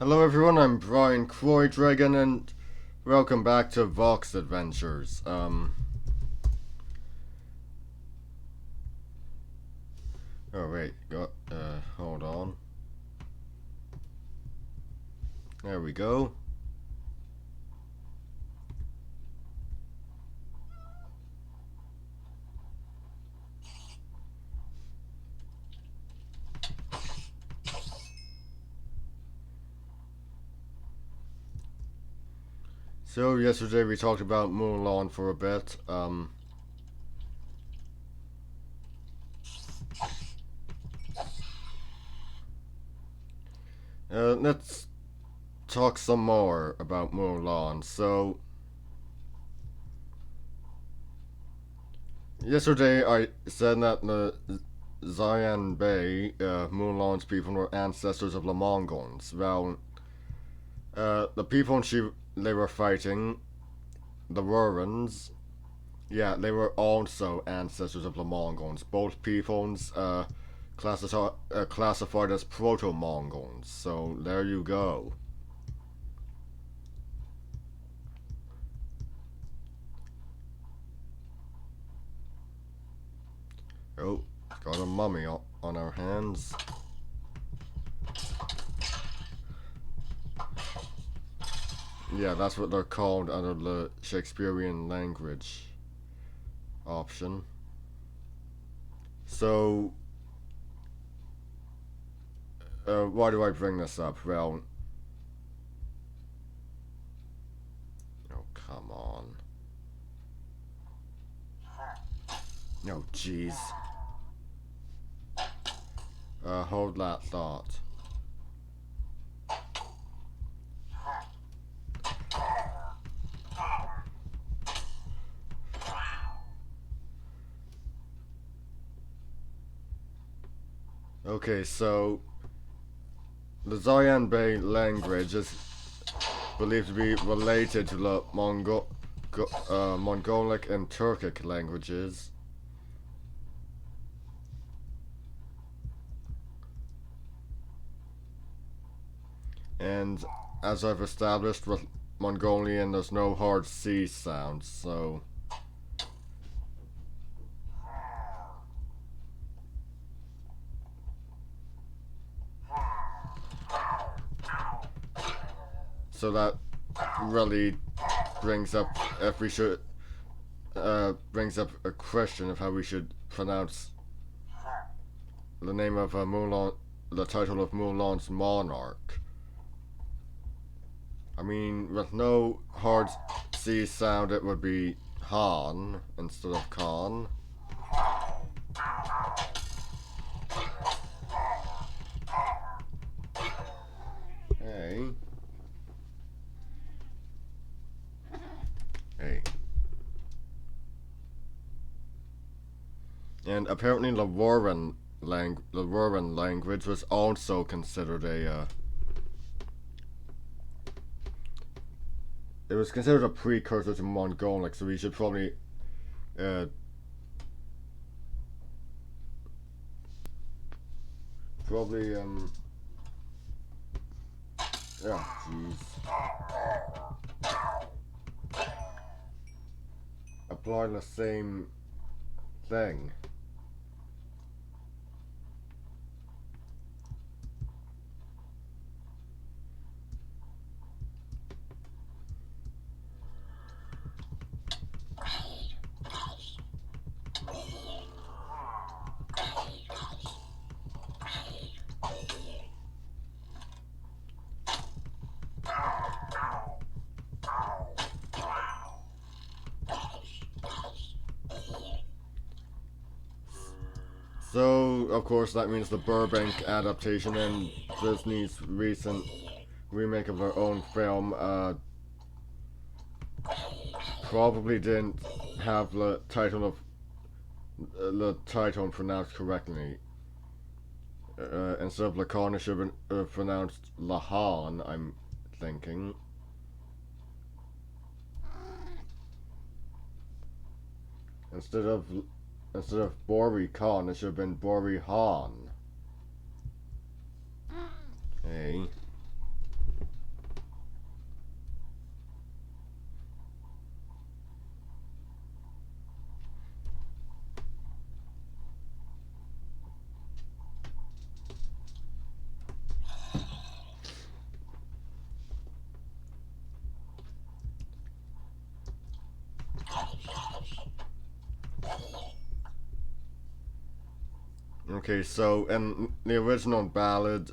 Hello everyone, I'm Brian Croydregan and welcome back to Vox Adventures. Oh wait, hold on. There we go. So yesterday we talked about Mulan for a bit. Let's talk some more about Mulan. So yesterday I said that the Xian Bei, Mulan's people were ancestors of the Mongols. Well, the people they were fighting, the Wurrens, yeah, they were also ancestors of the Mongols. Both peoples classified as Proto-Mongols. So there you go. Oh, got a mummy on our hands. Yeah, that's what they're called under the Shakespearean language option. So, why do I bring this up? Well, oh, come on. Oh, jeez. Hold that thought. Okay, so the Xian Bei language is believed to be related to the Mongolic and Turkic languages. And as I've established with Mongolian, there's no hard C sounds, so. So that really brings up if we should brings up a question of how we should pronounce the name of Mulan, the title of Mulan's monarch. I mean, with no hard C sound, it would be Han instead of Khan. Hey. Hey. And apparently the Warren language was also considered it was considered a precursor to Mongolic, so we should probably uh, probably oh jeez, apply the same thing. So, of course, that means the Burbank adaptation and Disney's recent remake of their own film probably didn't have the title pronounced correctly. Instead of Lacan, it should have been pronounced Lahan, I'm thinking. Instead of instead of Bori Khan, it should have been Bori Han. Hey. Okay, so in the original ballad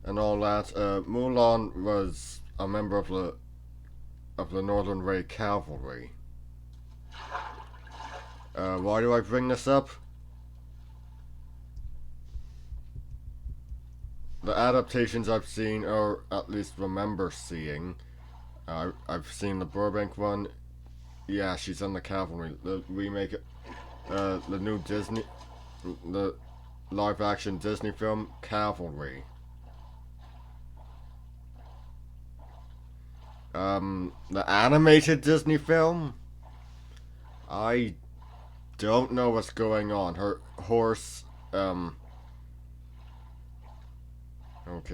and all that, Mulan was a member of the Northern Ray Cavalry. Why do I bring this up? The adaptations I've seen, or at least remember seeing, I've seen the Burbank one. Yeah, she's in the cavalry. The remake, the new Disney, the live-action Disney film Cavalry. The animated Disney film. I don't know what's going on. Her horse. Okay,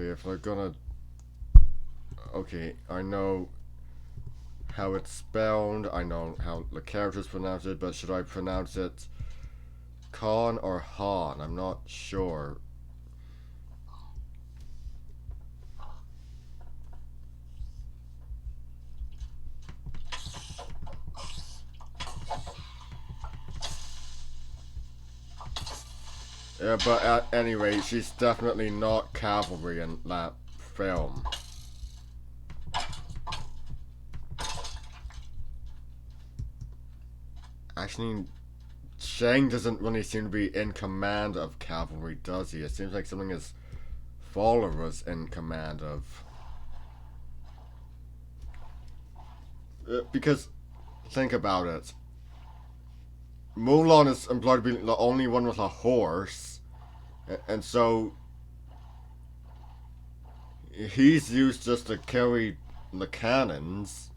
if they're gonna. Okay, I know how it's spelled. I know how the characters pronounce it, but should I pronounce it Khan or Han? I'm not sure. Yeah, but at any rate, she's definitely not cavalry in that film. Actually, Shang doesn't really seem to be in command of cavalry, does he? It seems like something his father was in command of. Because, think about it. Mulan is implied to be the only one with a horse, and so he's used just to carry the cannons.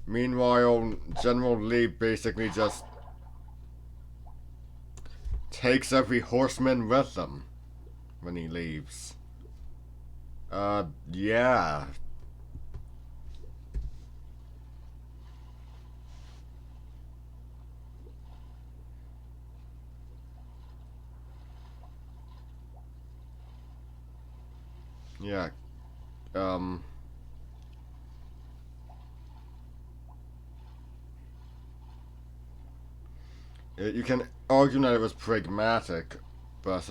Meanwhile, General Lee basically just takes every horseman with him when he leaves. Yeah. Yeah. Um. You can argue that it was pragmatic, but,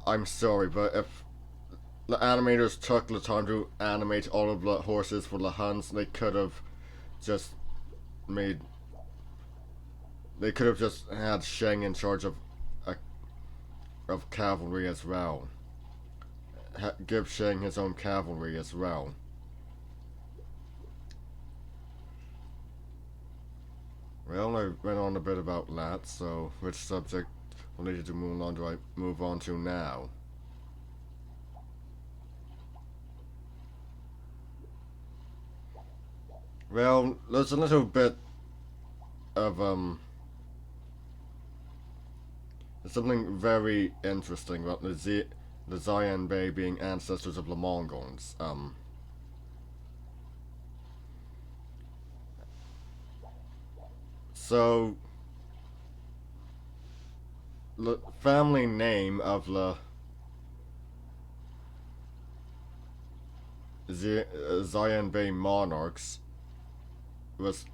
I'm sorry, but if the animators took the time to animate all of the horses for the Huns, they could have just made. They could have just had Shang in charge uh, of cavalry as well. Give Shang his own cavalry as well. Well, I went on a bit about that, so which subject related to Mulan do I move on to now? Well, there's a little bit of something very interesting about the Xian Bei being ancestors of the Mongols. So the family name of the Xian Bei monarchs was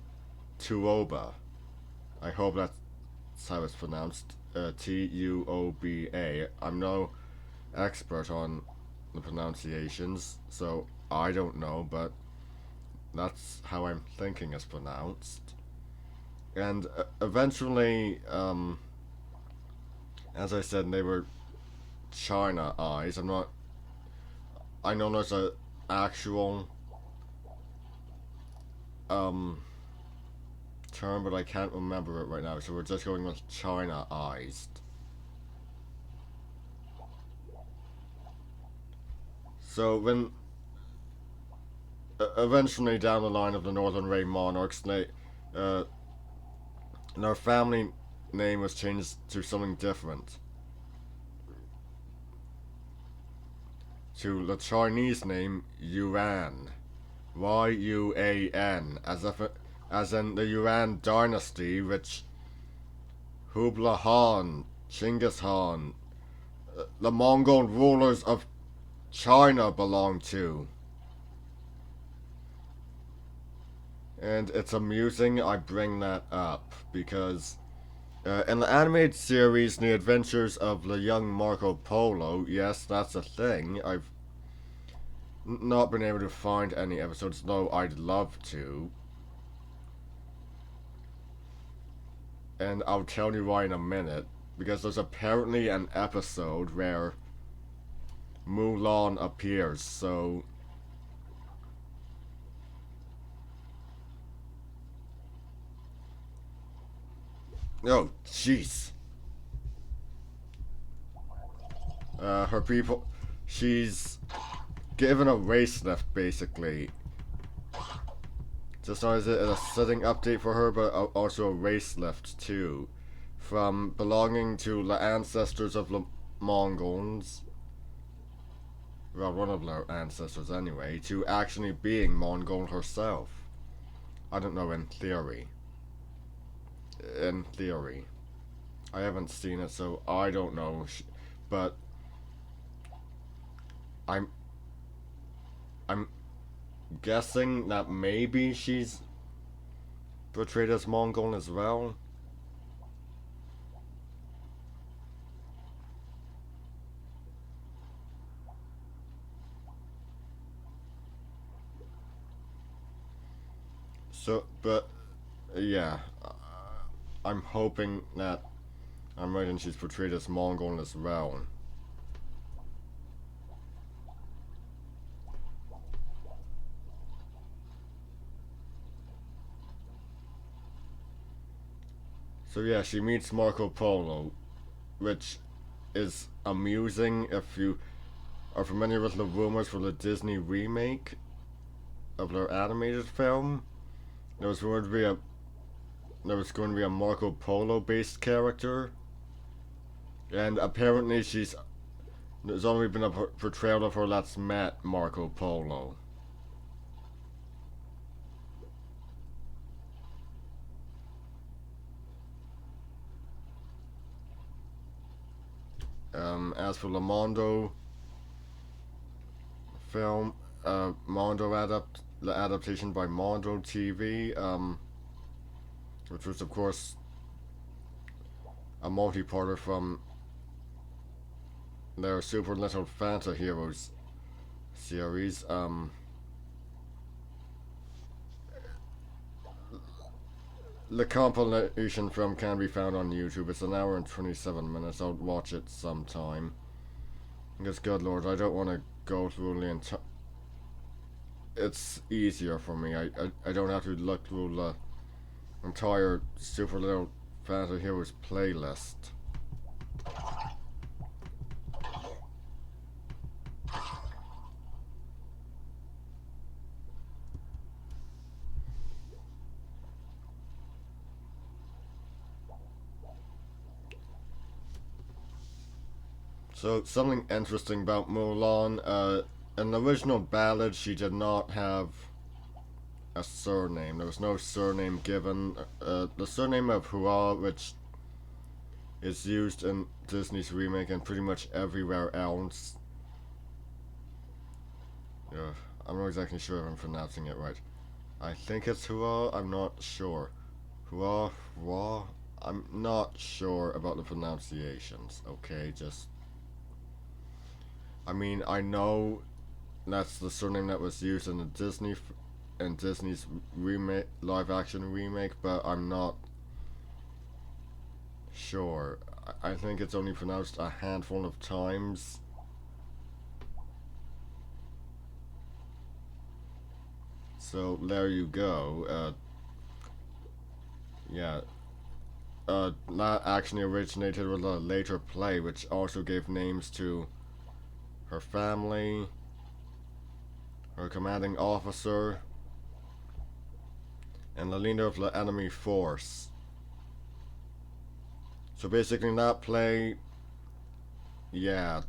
Tuoba. I hope that's how it's pronounced. Tuoba. I'm no expert on the pronunciations, so I don't know, but that's how I'm thinking it's pronounced. And eventually, as I said, they were China eyes. I'm not. I know there's a actual um term, but I can't remember it right now. So we're just going with China eyes. So when eventually down the line of the Northern Ray monarchs, uh, their family name was changed to something different, to the Chinese name Yuan, Yuan, as in the Yuan dynasty, which Hubla Han, Chinggis Khan, the Mongol rulers of China belonged to. And it's amusing I bring that up because in the animated series, The Adventures of the Young Marco Polo, yes, that's a thing. I've not been able to find any episodes, though I'd love to. And I'll tell you why in a minute, because there's apparently an episode where Mulan appears, so. Oh, jeez. Her people. She's given a race lift, basically. Just not as a setting update for her, but also a race lift, too. From belonging to the ancestors of the Mongols, well, one of their ancestors anyway, to actually being Mongol herself. I don't know, in theory. In theory. I haven't seen it, so I don't know. But I'm I'm guessing that maybe she's portrayed as Mongol as well. So, but yeah, I'm hoping that I'm right and she's portrayed as Mongol as well. So yeah, she meets Marco Polo, which is amusing if you are familiar with the rumors for the Disney remake of their animated film. There was going to be a there was going to be a Marco Polo based character, and apparently there's only been a portrayal of her that's met Marco Polo. As for the Mondo film, the adaptation by Mondo TV, which was of course a multi-parter from their Super Little Fanta Heroes series. The compilation film can be found on YouTube. It's an hour and 27 minutes. I'll watch it sometime. Because, good lord, I don't want to go through the entire. It's easier for me. I don't have to look through the entire Super Little Fanta Heroes playlist. So, something interesting about Mulan, in the original ballad, she did not have a surname. There was no surname given. The surname of Hua, which is used in Disney's remake and pretty much everywhere else. I'm not exactly sure if I'm pronouncing it right. I think it's Hua, I'm not sure. Hua, Hua? I'm not sure about the pronunciations, okay? Just. I mean, I know that's the surname that was used in the Disney's remake, live action remake, but I'm not sure. I think it's only pronounced a handful of times. So there you go. Yeah. That actually originated with a later play, which also gave names to her family, her commanding officer, and the leader of the enemy force. So basically, in that play, yeah,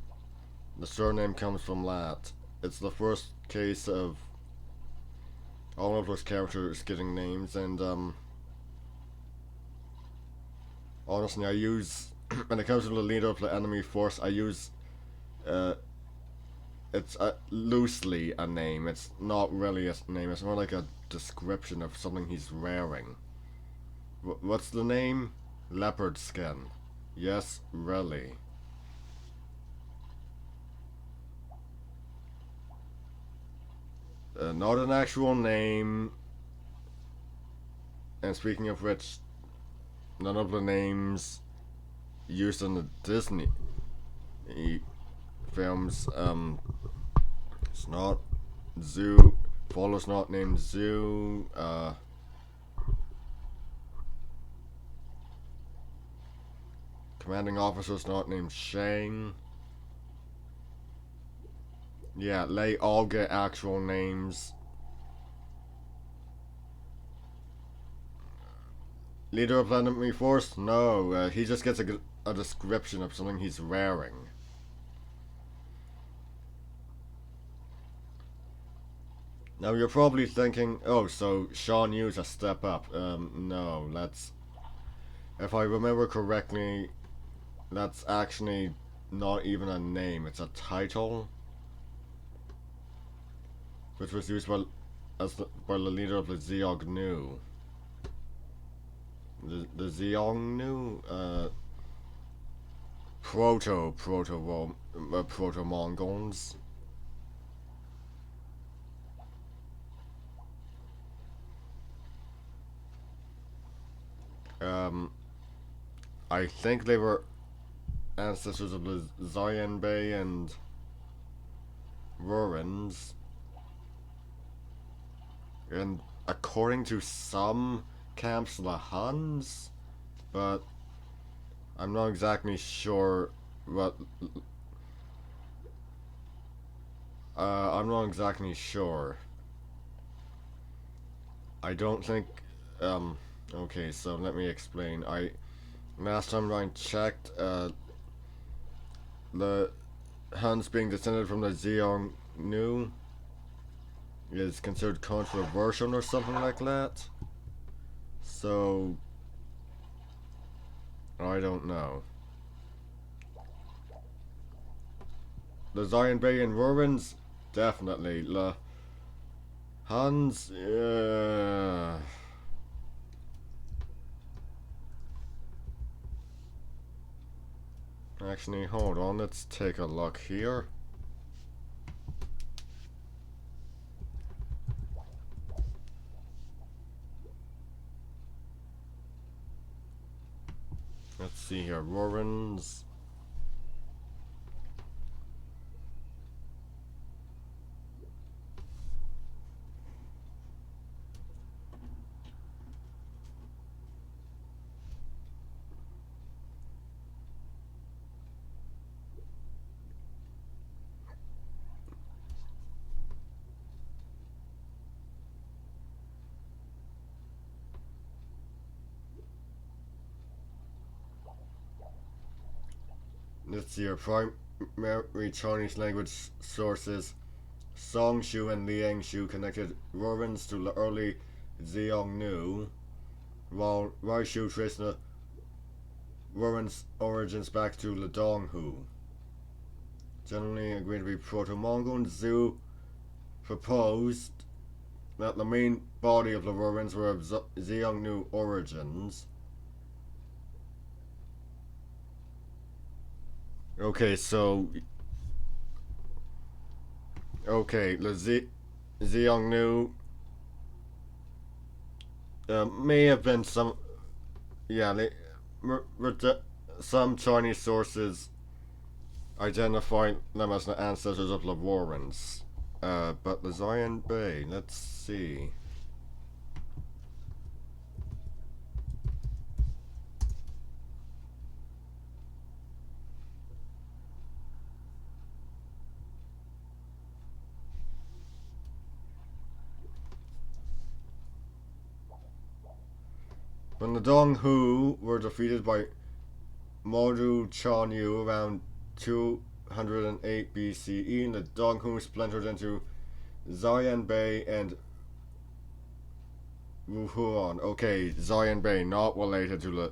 the surname comes from that. It's the first case of all of those characters getting names, and honestly, I use when it comes to the leader of the enemy force, I use uh, it's loosely a name. It's not really a name. It's more like a description of something he's wearing. What's the name? Leopard skin. Yes, really. Not an actual name. And speaking of which, none of the names used in the Disney films, it's not Zoo. Follows not named Zoo. Commanding officer's not named Shane. Yeah, they all get actual names. Leader of enemy force? No, he just gets a description of something he's wearing. Now you're probably thinking, oh, so Sean Yu's a step up. No, that's... If I remember correctly, that's actually not even a name, it's a title. Which was used by the leader of the Zeognu. The Zeognu? Proto-Mongols. I think they were ancestors of the Xianbei and Rurans. And according to some camps, the Huns, but I'm not exactly sure what. I'm not exactly sure. I don't think. Okay, so let me explain. Last time I checked, the Huns being descended from the Xiongnu is considered controversial or something like that. So I don't know. The Xianbei and Rurans, definitely. The Huns, actually, hold on, let's take a look here. Let's see here, Rurans. Let's see here, primary Chinese language sources. Song Shu and Liang Shu connected Rurans to the early Xiongnu, while Raishu traced the Rurans' origins back to the Donghu. Generally agreed to be Proto-Mongol. Zhu proposed that the main body of the Rurans were of Xiongnu origins. Okay, so... Okay, the Xiongnu may have been some... Yeah, some Chinese sources identify them as the ancestors of the Rurans. But the Xianbei, let's see. When the Donghu were defeated by Modu Chanyu around 208 BCE, the Donghu splintered into Xianbei and Wuhuan. Okay, Xianbei, not related to the,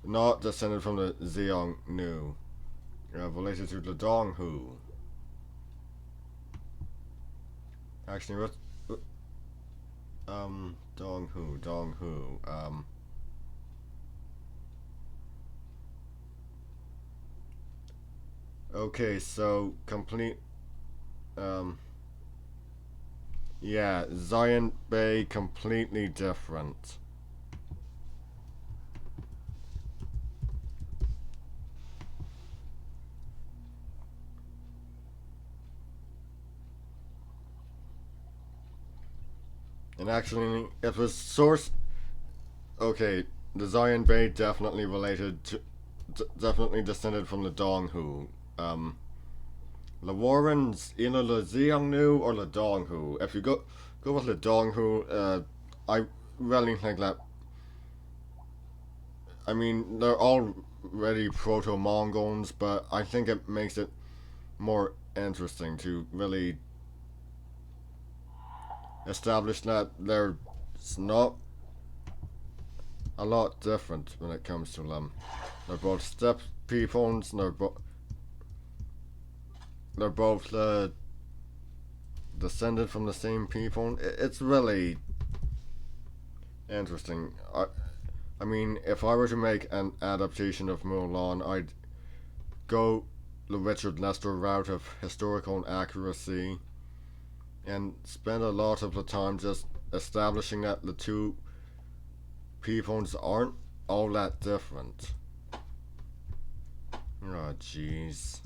not descended from the Xiongnu, related to the Donghu. Actually, Dong Hu. Okay, so complete. Um, yeah, Zion Bay completely different. And actually, it was sourced. Okay, the Zion Bay definitely related to, definitely descended from the Dong Hu. Um, the Warrens either the Xiongnu or the Dong Hu. If you go with the Dong Hu, I really think that. I mean, they're already proto Mongols, but I think it makes it more interesting to really establish that there's not a lot different when it comes to them. They're both steppe peoples, and they're both descended from the same people. It's really interesting. I mean, if I were to make an adaptation of Mulan, I'd go the Richard Lester route of historical accuracy and spend a lot of the time just establishing that the two peoples aren't all that different. Oh, jeez.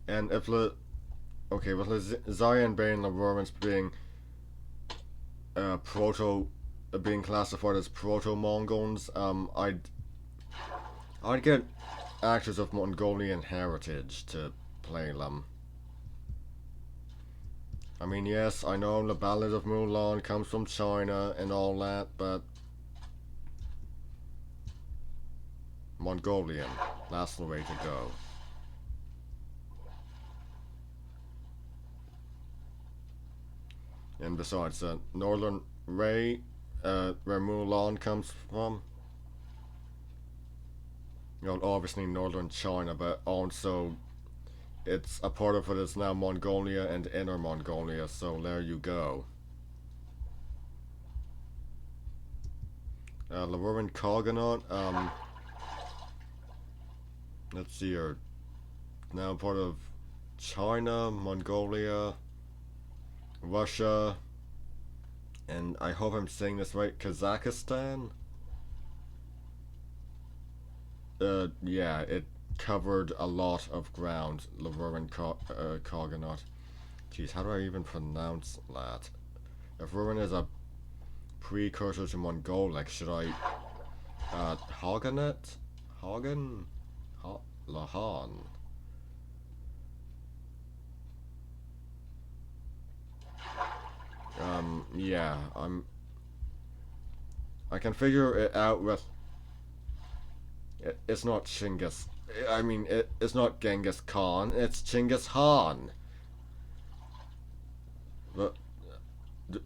And if the okay, with the Zion Bay and the Romans being proto, being classified as proto Mongols, I'd get actors of Mongolian heritage to play them. I mean, yes, I know the Ballad of Mulan comes from China and all that, but Mongolian, that's the way to go. And besides, Northern Ray, where Mulan comes from, you know, obviously Northern China, but also it's a part of it is now Mongolia and Inner Mongolia, so there you go. The Roman Cogonut, let's see here, now part of China, Mongolia, Russia, and I hope I'm saying this right, Kazakhstan? Yeah, it covered a lot of ground, the Roman Cogonut. Jeez, how do I even pronounce that? If Roman is a precursor to Mongolic, should I, Haganet? Hagen? Lahan? Yeah, I can figure it out with. It's not Chinggis. I mean, it's not Genghis Khan. It's Chinggis Khan. But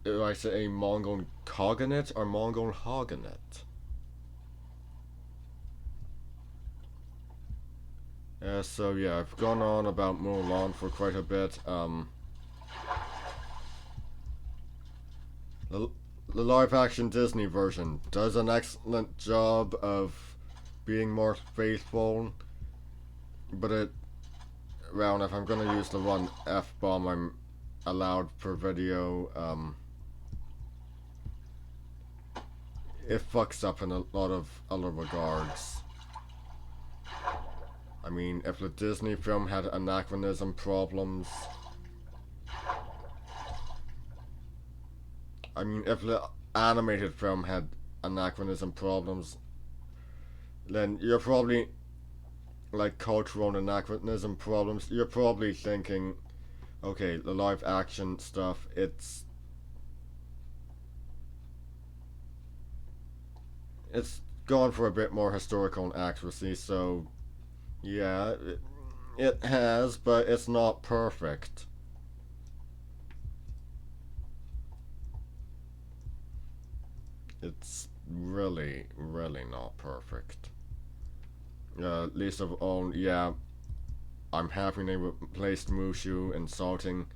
do I say Mongol Cogonut or Mongol Haganit? So yeah, I've gone on about Mulan for quite a bit. The, the live action Disney version does an excellent job of being more faithful, but well, if I'm gonna use the one F bomb I'm allowed per video, it fucks up in a lot of other regards. I mean, if the Disney film had anachronism problems, I mean, if the animated film had anachronism problems, then you're probably like cultural anachronism problems. You're probably thinking, okay, the live action stuff, it's gone for a bit more historical accuracy. So yeah, it has, but it's not perfect. It's really, really not perfect. Least of all, yeah, I'm happy they replaced Mushu insulting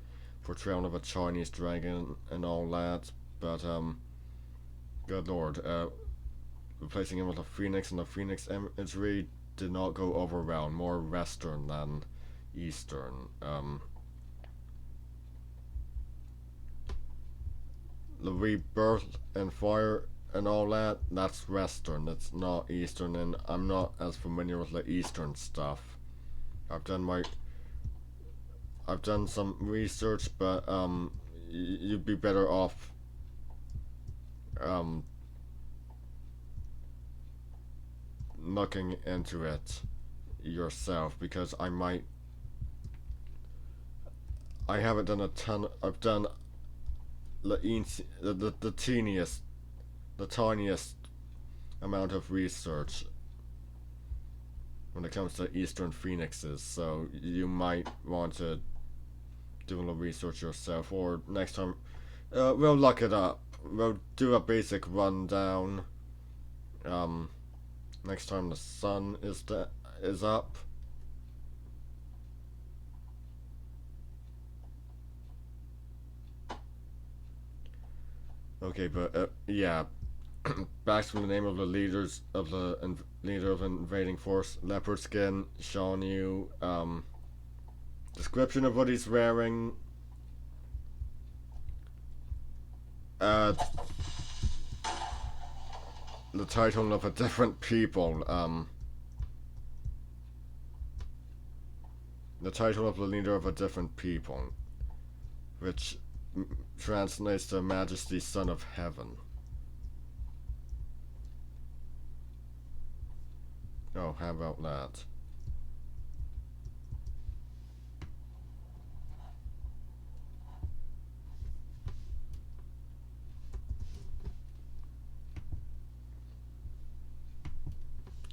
portrayal of a Chinese dragon and all that, but good lord, replacing him with a phoenix and the phoenix imagery did not go over well. More Western than Eastern. The rebirth and fire and all that, that's Western. It's not Eastern, and I'm not as familiar with the Eastern stuff. I've done my I've done some research, but you'd be better off um looking into it yourself because I haven't done a ton. I've done the teeniest, the tiniest amount of research when it comes to Eastern Phoenixes, so you might want to do a little research yourself, or next time we'll look it up. We'll do a basic rundown. Um, Next time the sun is up. Okay, but yeah, back to the name of the leaders of the leader of invading force, leopard skin, Sean Yu. Description of what he's wearing. Uh, the title of a different people. The title of the leader of a different people, which translates to Majesty, Son of Heaven. Oh, how about that?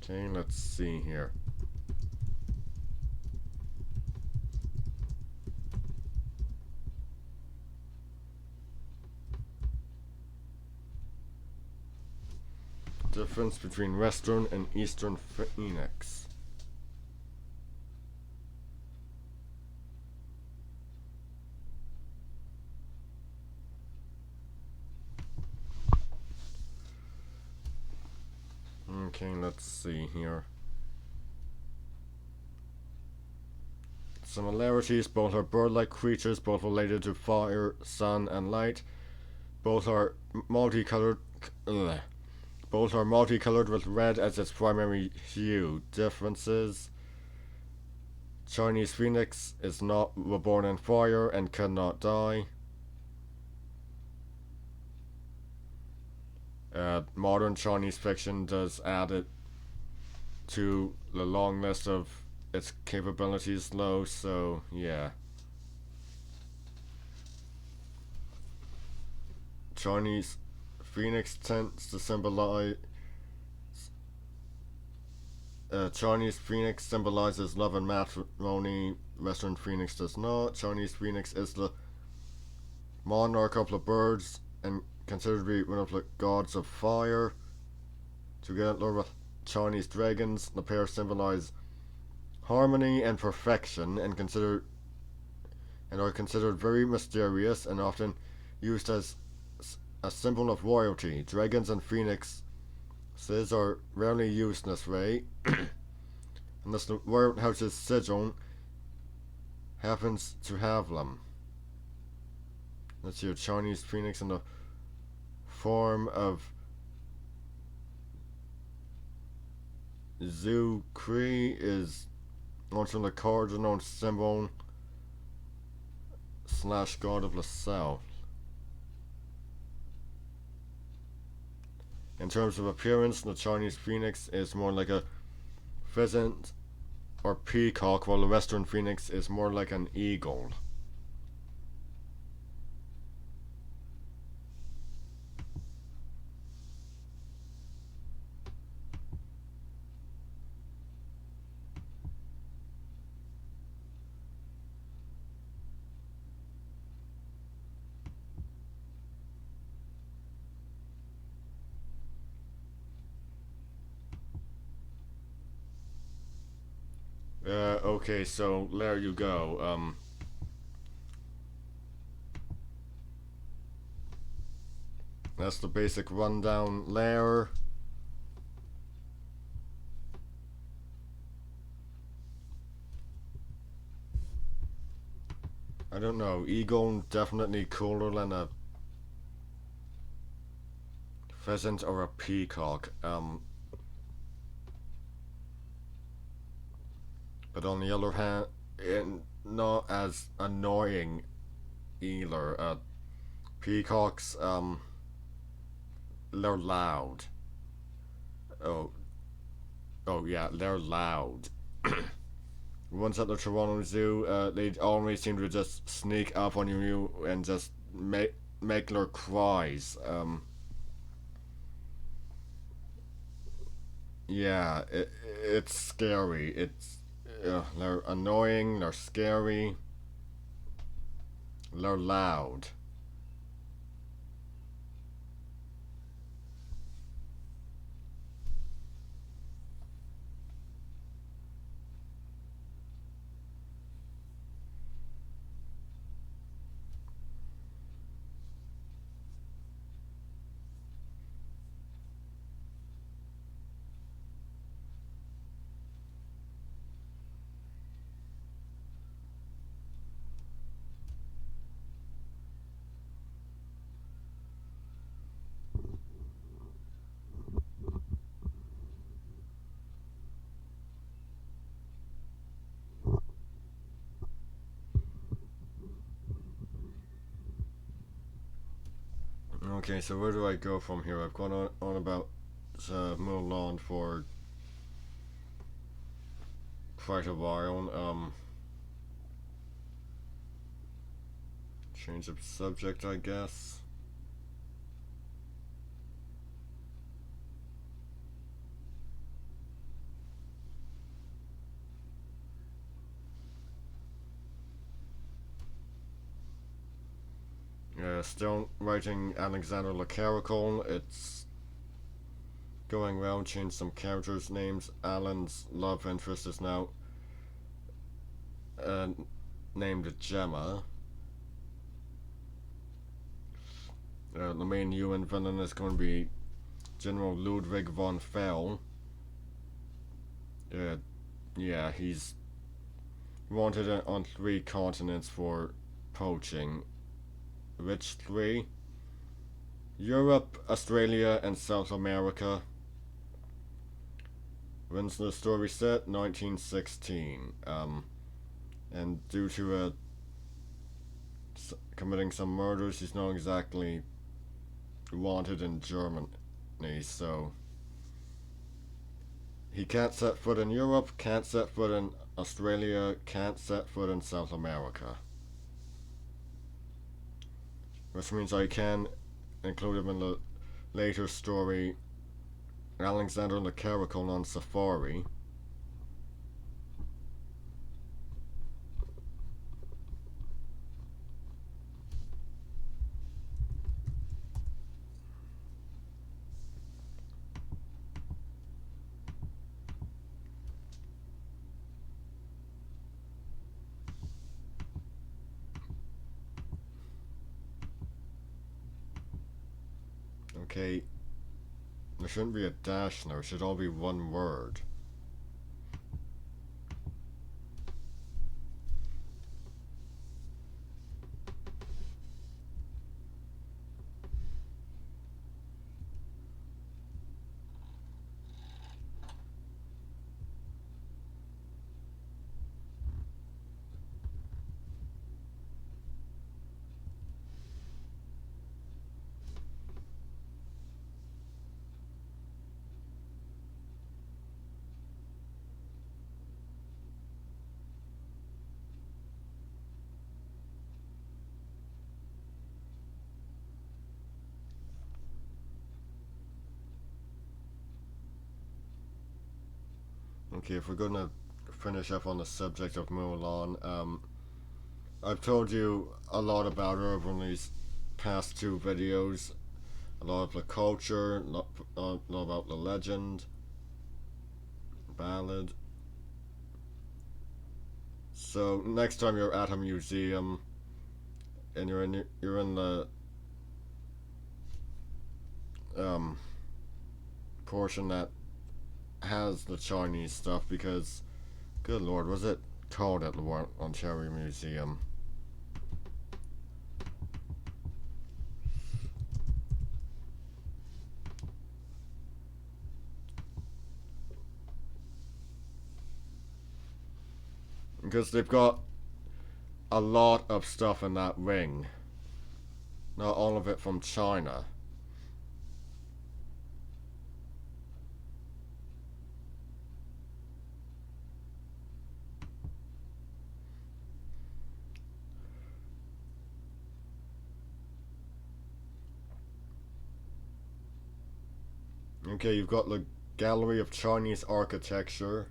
Okay, let's see here. Difference between Western and Eastern Phoenix. Okay, let's see here. Similarities: both are bird-like creatures, both related to fire, sun, and light. Both are multicolored. Ugh. Both are multicolored with red as its primary hue. Differences: Chinese Phoenix is not reborn in fire and cannot die. Modern Chinese fiction does add it to the long list of its capabilities low, so yeah. Chinese Phoenix tends to symbolize. Chinese Phoenix symbolizes love and matrimony. Western Phoenix does not. Chinese Phoenix is the monarch of the birds and considered to be one of the gods of fire. Together with Chinese dragons, the pair symbolize harmony and perfection, and are considered very mysterious and often used as a symbol of royalty. Dragons and phoenixes are rarely used in this way, unless the royal house's sigil happens to have them. Let's see, a Chinese phoenix in the form of Zhu Kui is also the cardinal symbol / god of the south. In terms of appearance, the Chinese phoenix is more like a pheasant or peacock, while the Western phoenix is more like an eagle. Okay, so there you go. That's the basic rundown there. I don't know. Eagle definitely cooler than a pheasant or a peacock. But on the other hand, not as annoying either. Peacocks, they're loud. Oh, oh yeah, they're loud. Ones at the Toronto Zoo, they always seem to just sneak up on you and just make their cries. Yeah, it's scary. They're annoying. They're scary. They're loud. Okay, so where do I go from here? I've gone on about Mulan for quite a while. Change of subject, I guess. Still writing Alexander Le Caracol. It's going well. Change some characters' names. Alan's love interest is now uh, named Gemma. The main UN villain is going to be General Ludwig von Fell. Uh, yeah, he's wanted on 3 continents for poaching. Which 3? Europe, Australia, and South America. When's the story set? 1916. And due to committing some murders, he's not exactly wanted in Germany, so he can't set foot in Europe, can't set foot in Australia, can't set foot in South America. Which means I can include him in the later story Alexander the Caracol on Safari. Okay, there shouldn't be a dash now, it should all be one word. Okay, if we're gonna finish up on the subject of Mulan, I've told you a lot about her over these past 2 videos. A lot of the culture, a lot about the legend, ballad. So next time you're at a museum and you're in the um, portion that has the Chinese stuff, because good lord, was it cold at the Ontario Museum? Because they've got a lot of stuff in that ring. Not all of it from China. Okay, you've got the Gallery of Chinese Architecture.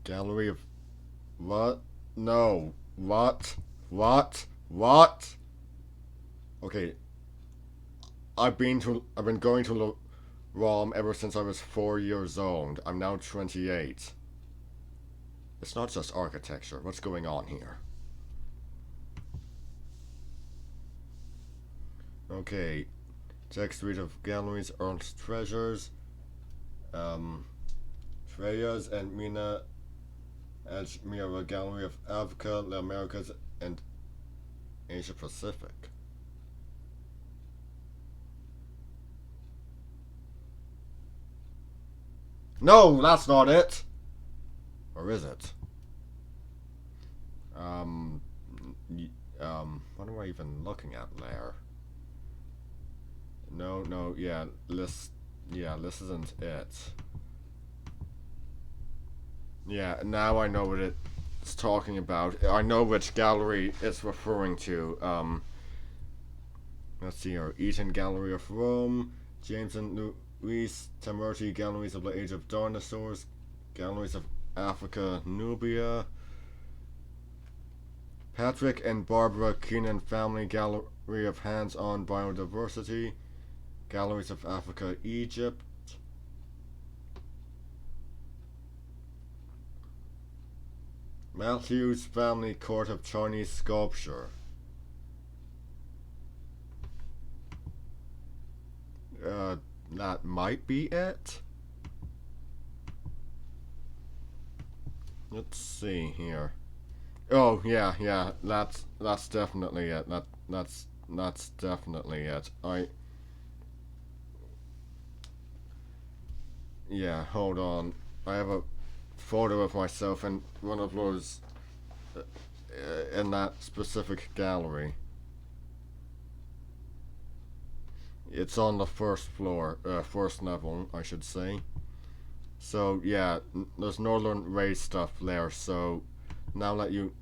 Gallery of what? No. What? What? What? Okay. I've been going to ROM ever since I was 4 years old. I'm now 28. It's not just architecture. What's going on here? Okay. Check Street of Galleries, Earth's Treasures. Freya's and Mina Mira Gallery of Africa, the Americas, and Asia Pacific. No, that's not it. Or is it? Um, what am I even looking at there? No, yeah, this isn't it. Yeah, now I know what it's talking about. I know which gallery it's referring to. Let's see here. Eaton Gallery of Rome, James and Louise Tamerti Galleries of the Age of Dinosaurs, Galleries of Africa, Nubia, Patrick and Barbara Keenan Family Gallery of Hands-on Biodiversity, Galleries of Africa, Egypt, Matthews Family Court of Chinese Sculpture. That might be it. Let's see here. Oh yeah, that's definitely it. That's definitely it. Yeah, hold on. I have a photo of myself in one of those in that specific gallery. It's on the first floor, first level, I should say. So yeah, there's Northern Ray stuff there. So now that you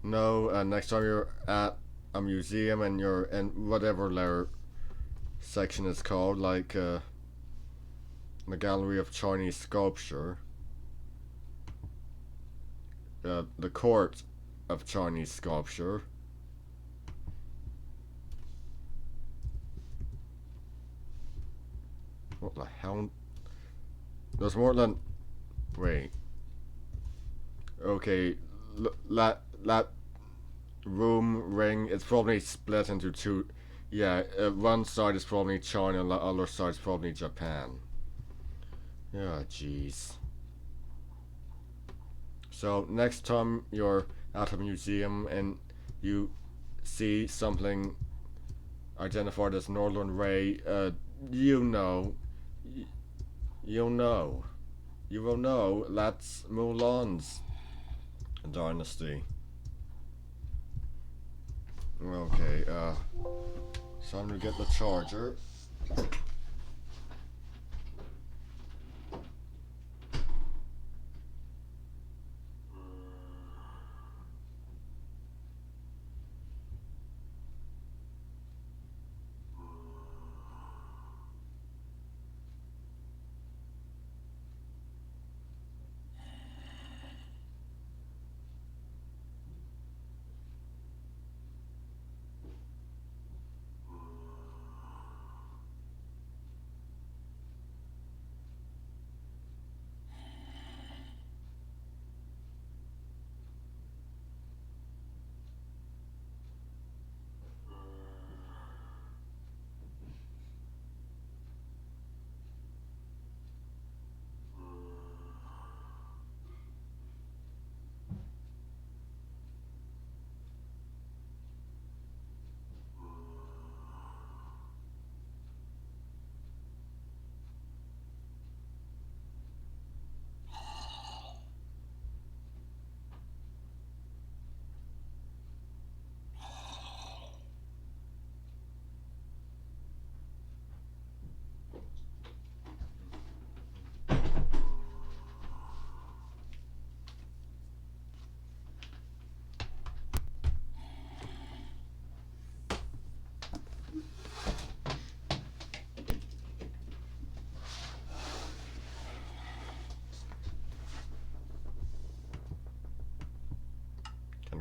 know, next time you're at a museum and you're in whatever their section is called, like the Gallery of Chinese Sculpture, the Court of Chinese Sculpture. What the hell? There's more than. Wait. Okay, that room ring. It's probably split into two. Yeah, one side is probably China, and the other side is probably Japan. Yeah, jeez. So next time you're at a museum and you see something identified as Northern Ray, you know, you'll know. You will know that's Mulan's dynasty. Okay, time to get the charger.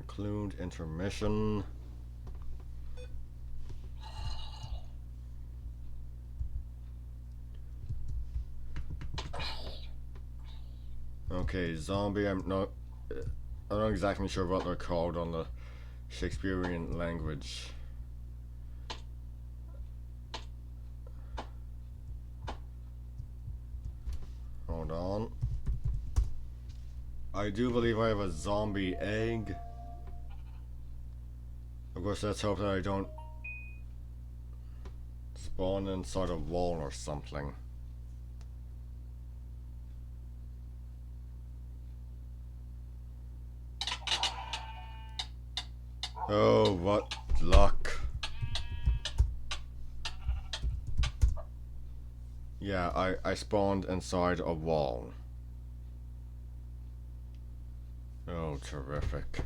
Include intermission. Okay, zombie. I'm not exactly sure what they're called on the Shakespearean language. Hold on. I do believe I have a zombie egg. Of course, let's hope that I don't spawn inside a wall or something. Oh, what luck. Yeah, I spawned inside a wall. Oh, terrific.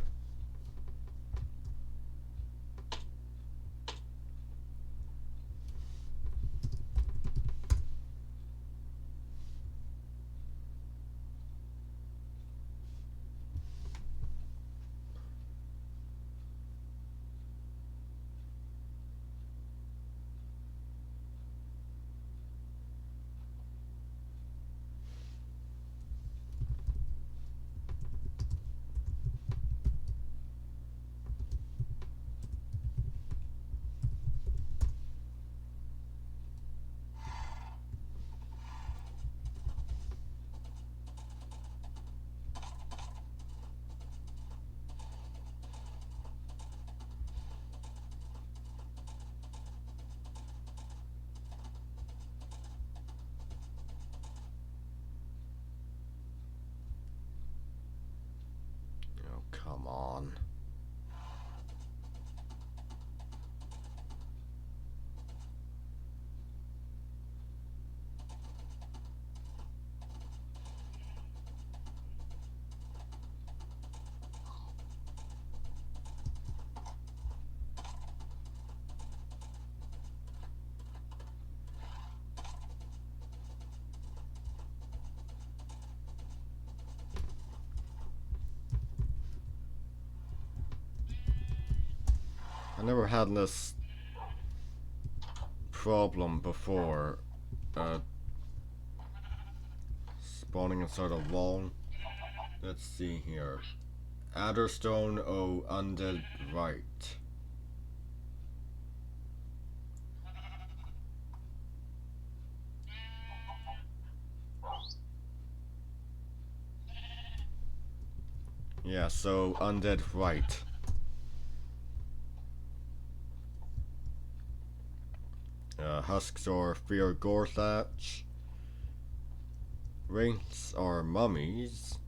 Oh, come on. I never had this problem before. Uh, Spawning inside a wall. Let's see here. Adderstone, oh, undead right. Yeah, so undead right. Husks or fear Gorthach. Wraiths are mummies.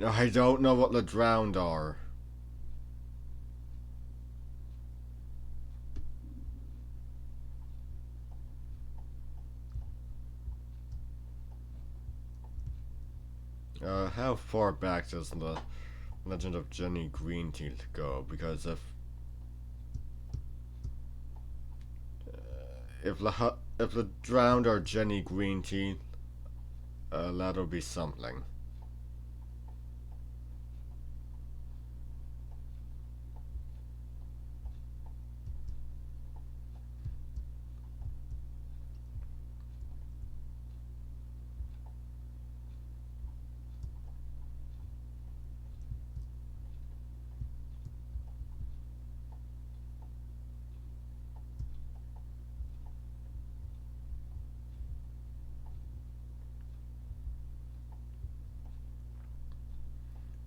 I don't know what the drowned are. How far back does the Legend of Jenny Greenteeth go? Because if the drowned are Jenny Greenteeth, that'll be something.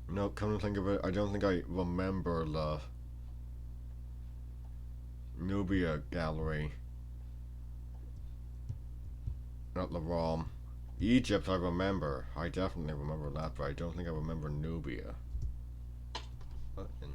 No, come to think of it, I don't think I remember the Nubia Gallery. Not the ROM. Egypt I remember. I definitely remember that, but I don't think I remember Nubia. What in...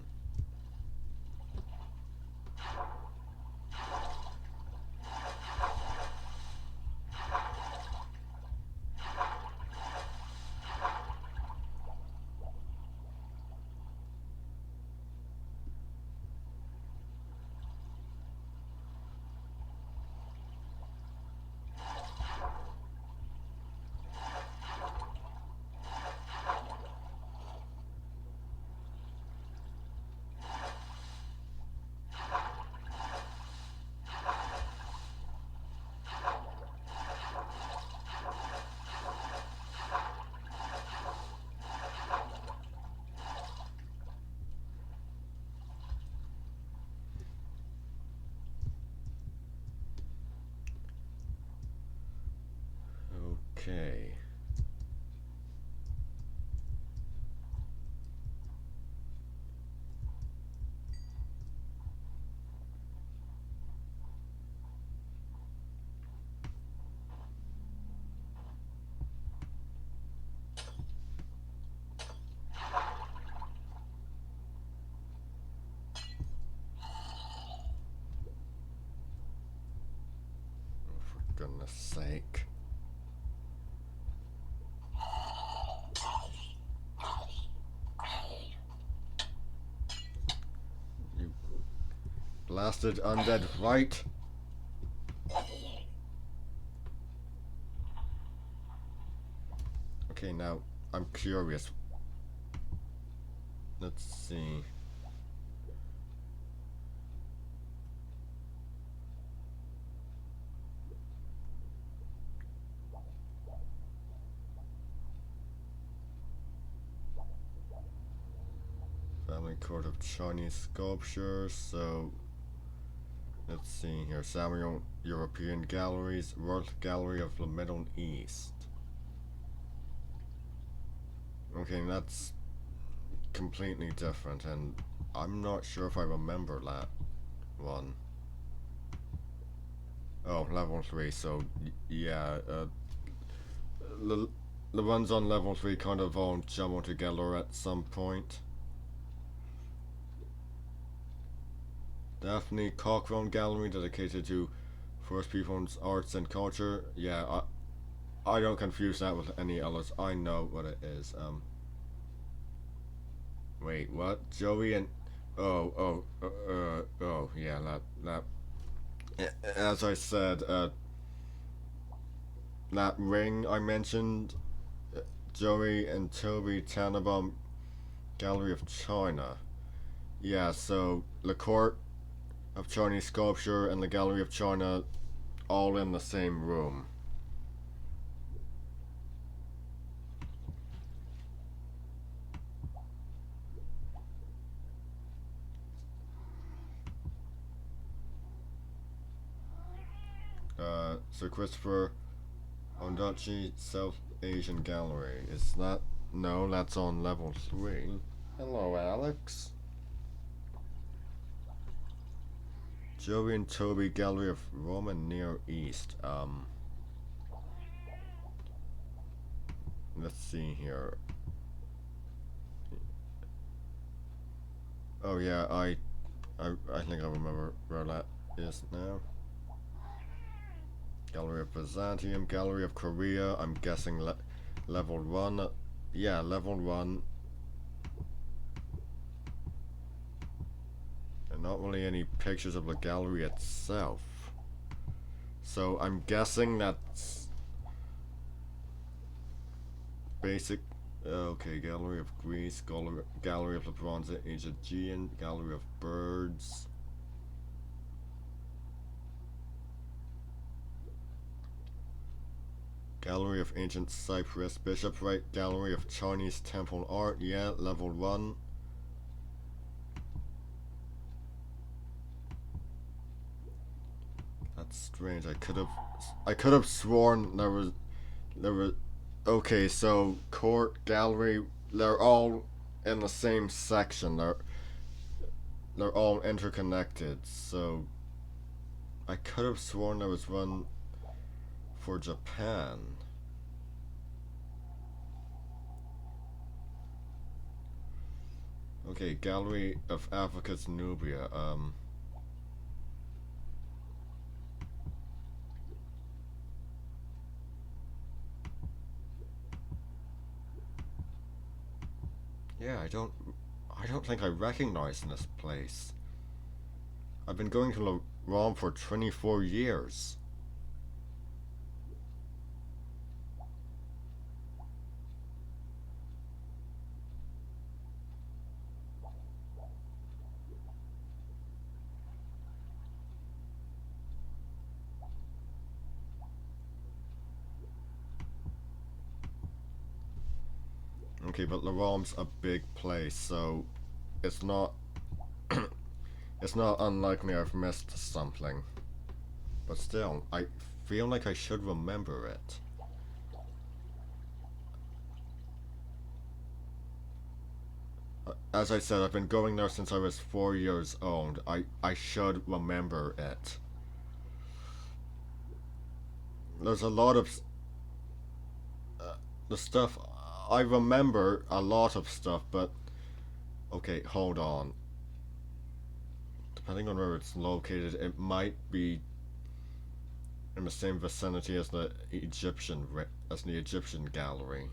Okay. Oh, for goodness sake. You blasted undead right. Okay, now I'm curious. Let's see. Family Court of Chinese Sculpture. So let's see here. Samuel European Galleries, World Gallery of the Middle East. Okay, that's completely different, and I'm not sure if I remember that one. Oh, level 3, so yeah, the, the ones on level 3 kind of all jumble together at some point. Daphne Cochrane Gallery, dedicated to First People's arts and culture. Yeah, I don't confuse that with any others. I know what it is. Wait, what? Joey and oh, yeah, that. As I said, that ring I mentioned, Joey and Toby Tannenbaum Gallery of China. Yeah, so the Court of Chinese Sculpture and the Gallery of China all in the same room. Sir Christopher Ondaatje South Asian Gallery. Is that? No, that's on level 3. Hello, Alex. Joey and Toby Gallery of Roman Near East. Let's see here. Oh yeah, I think I remember where that is now. Gallery of Byzantium, Gallery of Korea. I'm guessing level 1. Yeah, level 1. And not really any pictures of the gallery itself. So I'm guessing that's basic. Okay, Gallery of Greece, Gallery of the Bronze Age Aegean, Gallery of Birds. Gallery of Ancient Cyprus, Bishopright, Gallery of Chinese Temple Art, yeah, level 1. That's strange. I could have sworn there was okay, so court, gallery, they're all in the same section. They're all interconnected. So I could have sworn there was one for Japan. Okay, Gallery of Africa's Nubia. Yeah, I don't think I recognize this place. I've been going to Rome for 24 years. Okay, but Larome's a big place, so it's not it's not unlikely I've missed something. But still, I feel like I should remember it. As I said, I've been going there since I was 4 years old. I should remember it. There's a lot of the stuff. I remember a lot of stuff, but okay, hold on. Depending on where it's located, it might be in the same vicinity as the Egyptian gallery.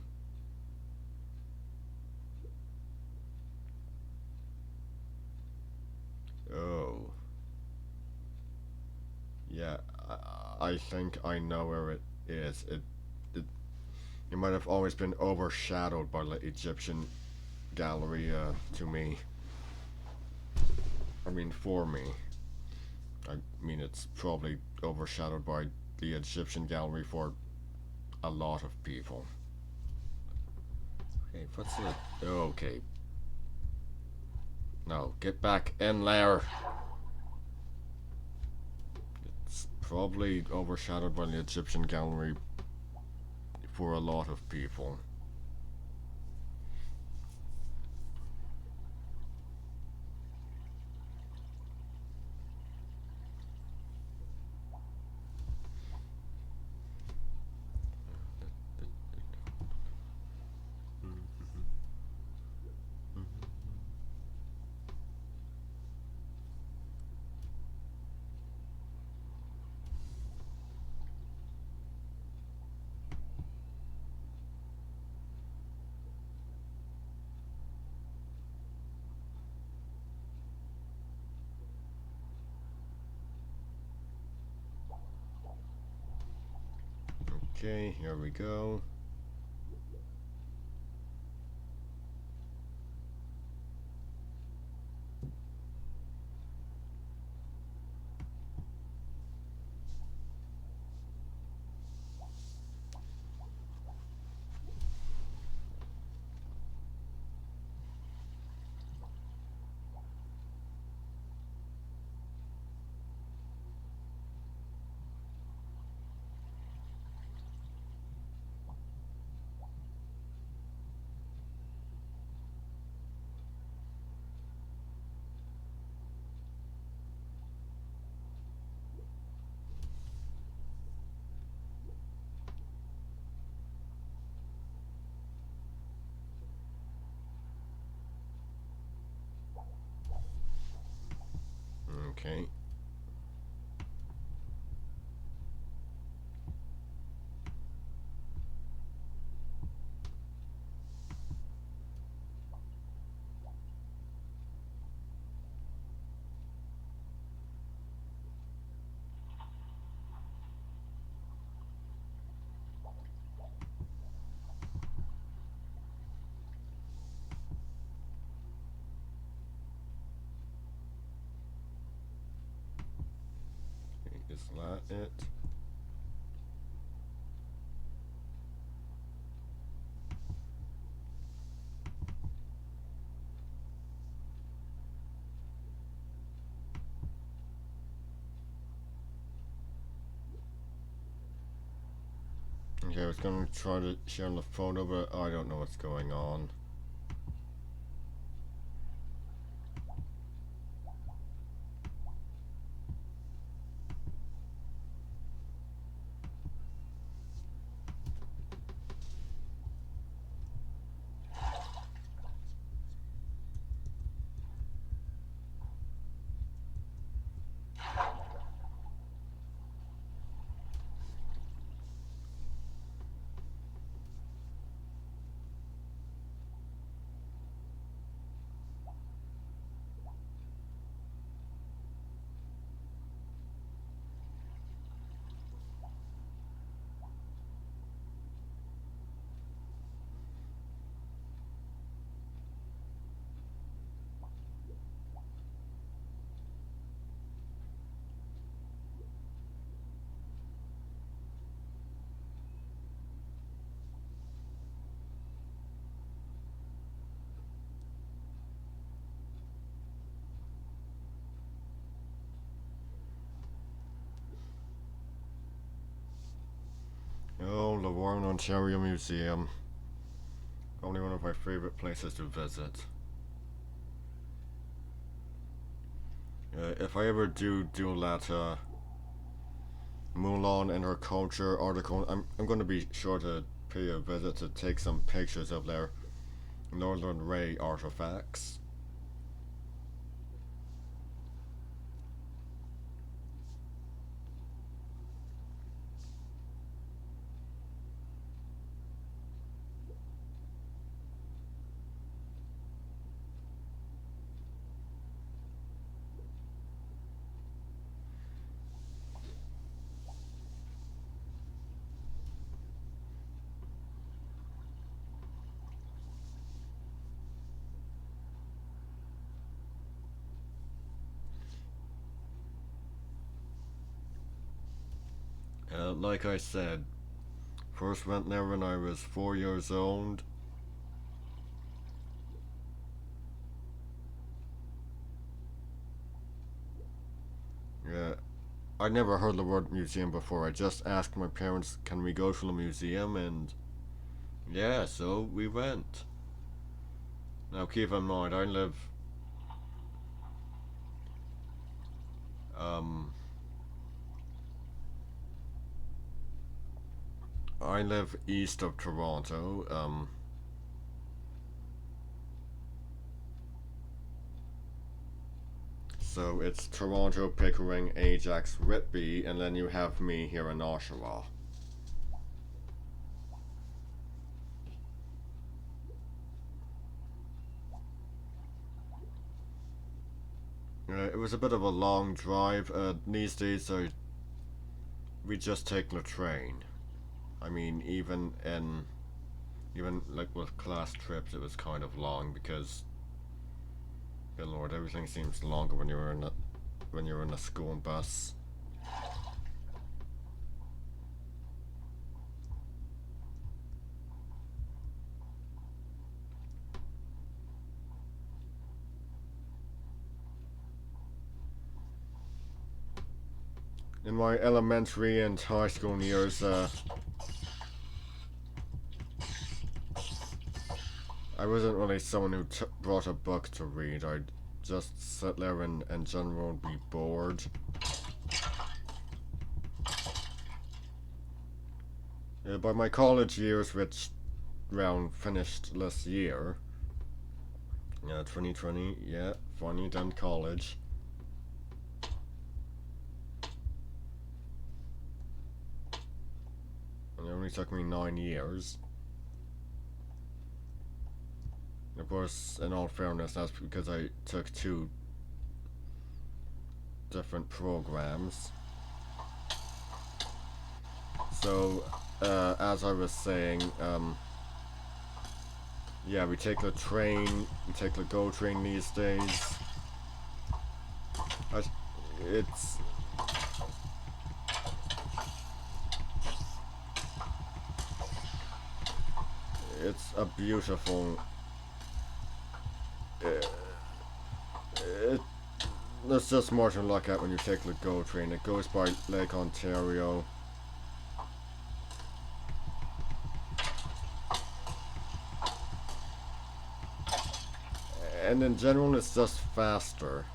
Oh, yeah. I think I know where it is. It it might have always been overshadowed by the Egyptian gallery to me. I mean, for me. I mean, it's probably overshadowed by the Egyptian gallery for a lot of people. Okay, what's it? Okay. No, get back in there. It's probably overshadowed by the Egyptian gallery for a lot of people. Okay, here we go. Okay. Is that it? Okay, I was gonna try to share the photo, but I don't know what's going on. Oh, the Warren, Ontario Museum. Only one of my favorite places to visit. If I ever do that Mulan and her culture article, I'm going to be sure to pay a visit to take some pictures of their Northern Ray artifacts. Like I said, first went there when I was 4 years old. Yeah, I never heard the word museum before. I just asked my parents, "Can we go to the museum?" And yeah, so we went. Now keep in mind, um, I live east of Toronto. So it's Toronto, Pickering, Ajax, Whitby, and then you have me here in Oshawa. It was a bit of a long drive. These days, we just take the train. I mean, even like with class trips, it was kind of long because, good lord, everything seems longer when you're in a school bus. In my elementary and high school years, I wasn't really someone who brought a book to read. I'd just sit there and in general be bored. By my college years, which round finished this year, 2020, yeah, finally done college. And it only took me 9 years. Of course, in all fairness, that's because I took two different programs. So, as I was saying, yeah, we take the train, we take the GO train these days. I, it's it's a beautiful. It, there's just more to look at when you take the GO train. It goes by Lake Ontario. And in general, it's just faster.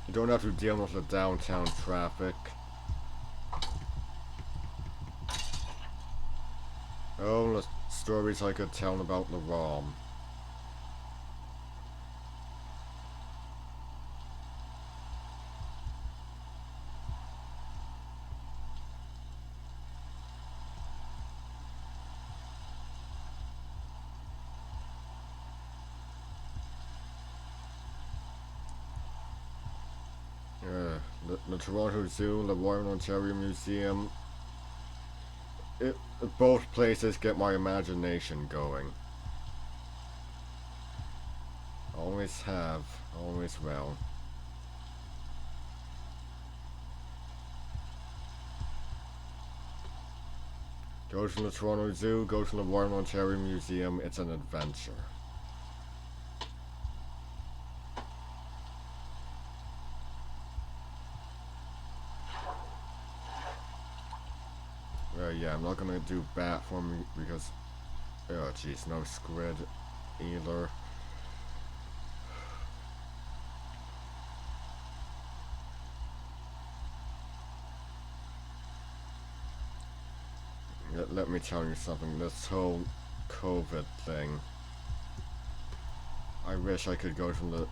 You don't have to deal with the downtown traffic. Oh, the stories I could tell about the ROM. The Toronto Zoo, the Royal Ontario Museum. It, both places get my imagination going. Always have, always will. Go to the Toronto Zoo, go to the Royal Ontario Museum, it's an adventure. Yeah, I'm not gonna do bat for me because, oh jeez, no squid either. let me tell you something. This whole COVID thing. I wish I could go from the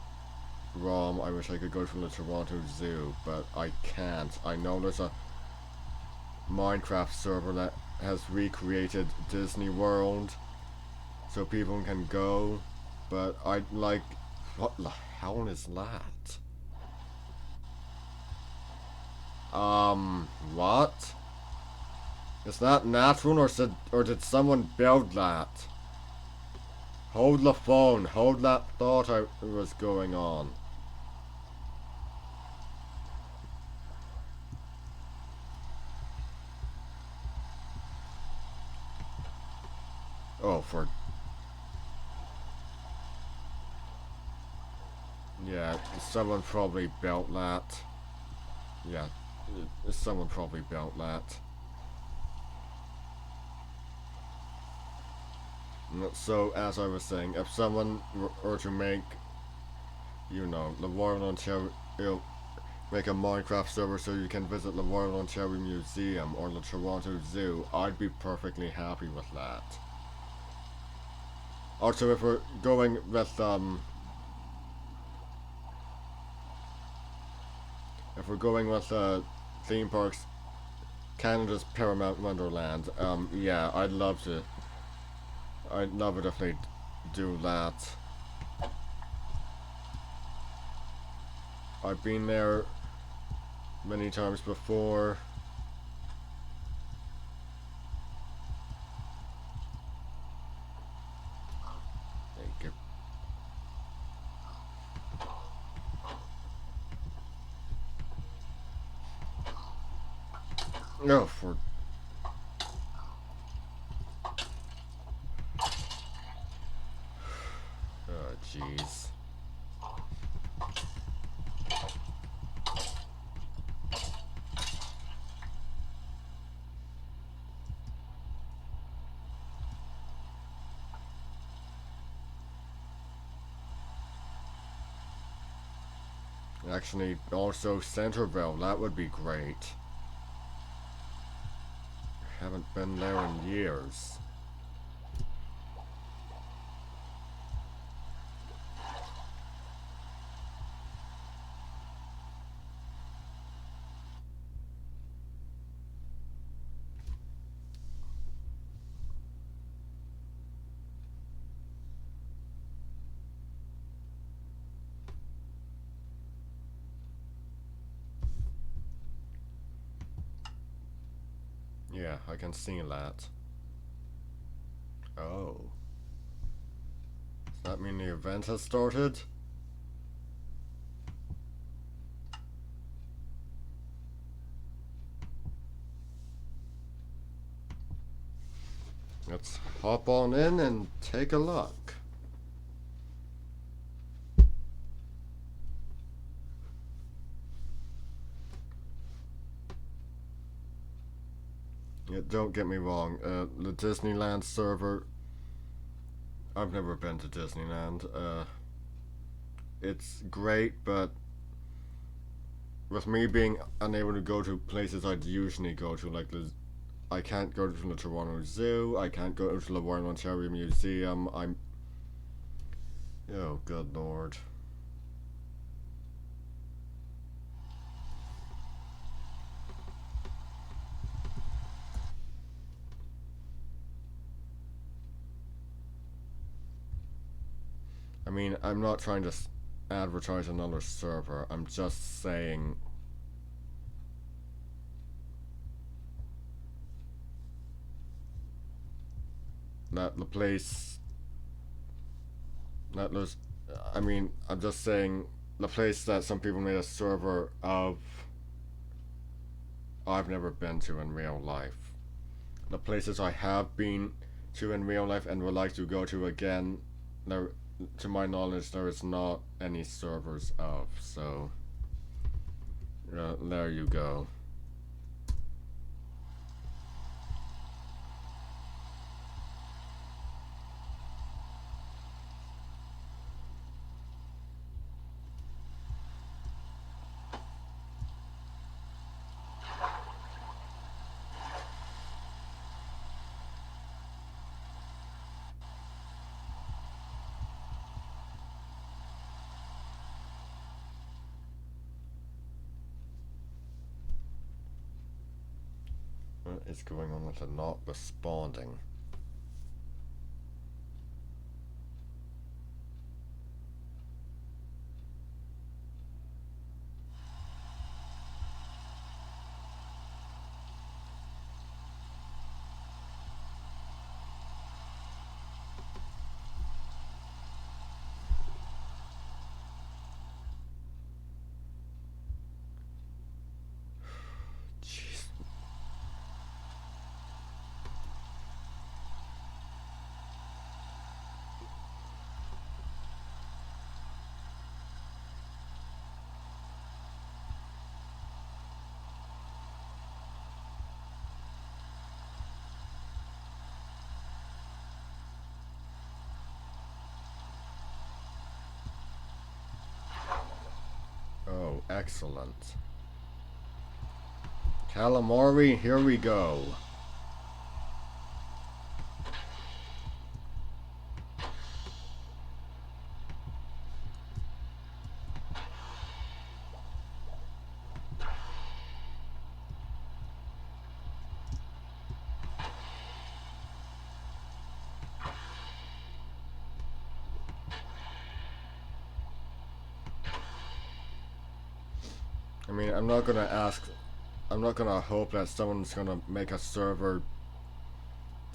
ROM. I wish I could go from the Toronto Zoo, but I can't. I know there's a Minecraft server that has recreated Disney World so people can go, but I'd like... What the hell is that? What? Is that natural or did someone build that? Hold the phone. Hold that thought I was going on. Oh, for... Yeah, someone probably built that. Yeah, someone probably built that. So, as I was saying, if someone were to make, you know, the Royal Ontario, make a Minecraft server so you can visit the Royal Ontario Museum or the Toronto Zoo, I'd be perfectly happy with that. Also, if we're going with, theme parks, Canada's Paramount Wonderland, yeah, I'd love to if they do that. I've been there many times before. Thank you. No, for... Oh, jeez. Actually, also Centerville, that would be great. Haven't been there in years. Yeah, I can see that. Oh. Does that mean the event has started? Let's hop on in and take a look. Yeah, don't get me wrong, the Disneyland server, I've never been to Disneyland. It's great, but with me being unable to go to places I'd usually go to, like I can't go to the Toronto Zoo, I can't go to the Royal Ontario Museum, oh, good lord. I mean, I'm not trying to advertise another server, I'm just saying... that the place... that there's... I mean, I'm just saying the place that some people made a server of... I've never been to in real life. The places I have been to in real life and would like to go to again, there, to my knowledge, there is not any servers of, so there you go. What is going on with it not responding? Jeez. Oh, excellent. Calamari, here we go. I mean, I'm not gonna hope that someone's gonna make a server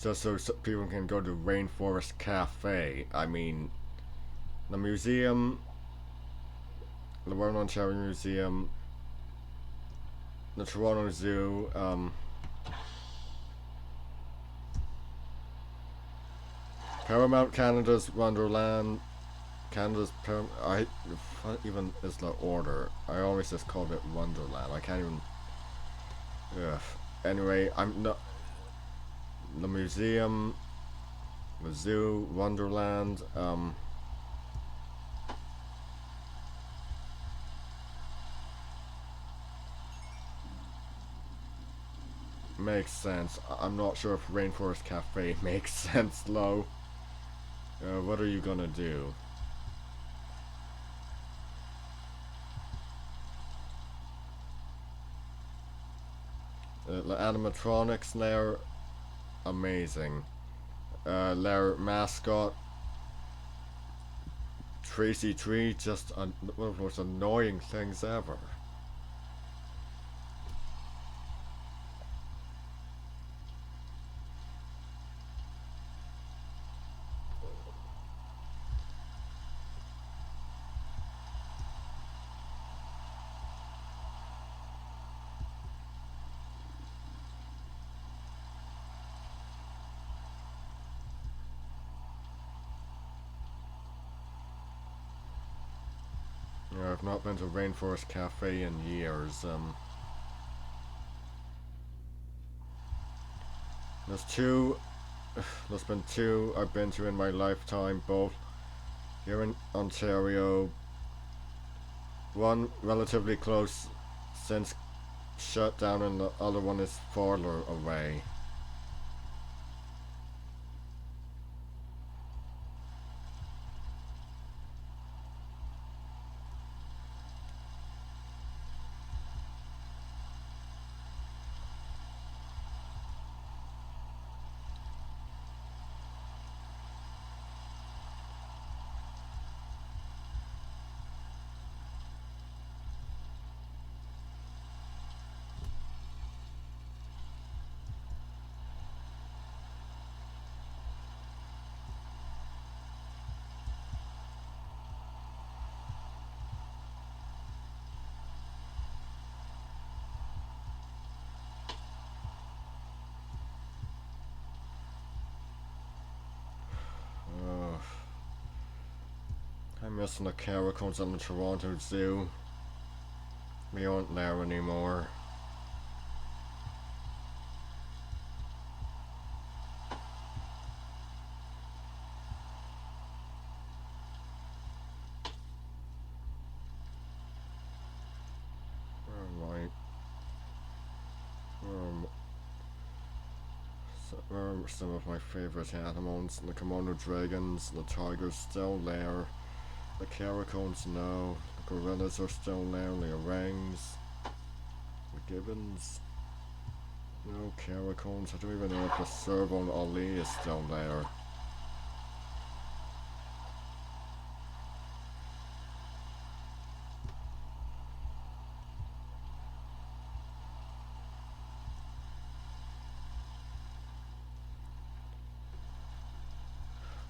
just so people can go to Rainforest Cafe. I mean, the museum, the Royal Ontario Museum, the Toronto Zoo, Paramount Canada's Wonderland, what even is the order? I always just called it Wonderland. I can't even. Ugh. Anyway, I'm not. The museum, the zoo, Wonderland, makes sense. I'm not sure if Rainforest Cafe makes sense, though. What are you gonna do? The animatronics there, amazing. Their mascot, Tracy Tree, just one of the most annoying things ever. I've not been to Rainforest Cafe in years. There's two. There's been two I've been to in my lifetime, both here in Ontario. One relatively close since shut down, and the other one is farther away. Ugh. I'm missing the caracals on the Toronto Zoo. We aren't there anymore. Where am I? Where are some of my favorite animals? The Komodo dragons, the tigers still there. The caracals, no. The gorillas are still there. The orangs, the gibbons. No Caracons. I don't even know if the Servo Ali is still there.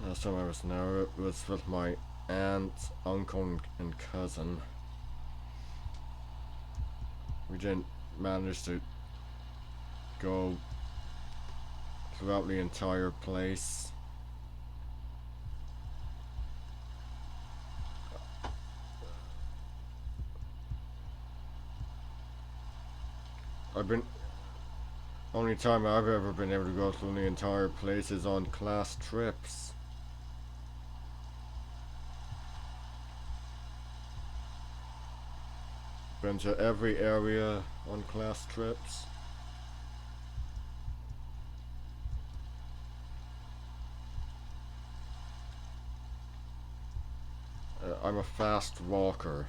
Last time I was there, it was with my aunt, uncle, and cousin. We didn't manage to go throughout the entire place. I've been only time I've ever been able to go through the entire place is on class trips. Been to every area on class trips. I'm a fast walker.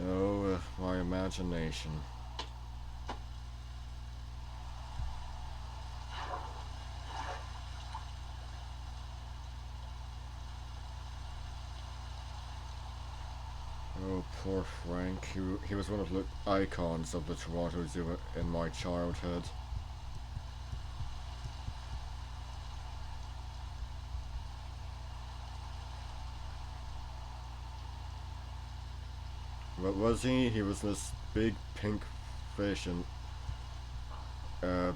Oh, my imagination. Oh, poor Frank. He was one of the icons of the Toronto Zoo in my childhood. What was he? He was this big pink fish, and uh,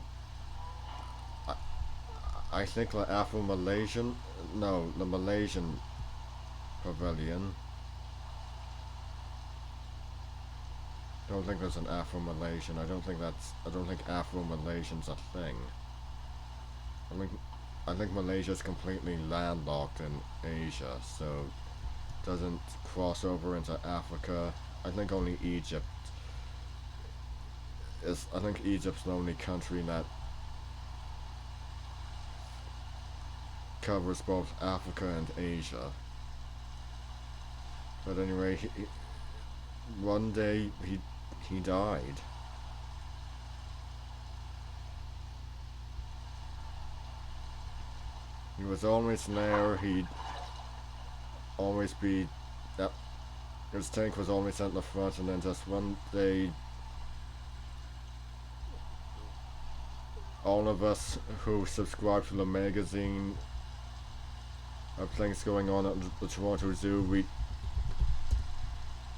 I, I think the Afro-Malaysian, no, the Malaysian pavilion. I don't think there's an Afro-Malaysian. I don't think Afro-Malaysian's a thing. I think, I think Malaysia's completely landlocked in Asia, so doesn't cross over into Africa. I think only Egypt I think Egypt's the only country that covers both Africa and Asia. But anyway, one day he died. He was always there. He'd always be. Yep, his tank was always at the front, and then just one day, all of us who subscribed to the magazine of things going on at the Toronto Zoo,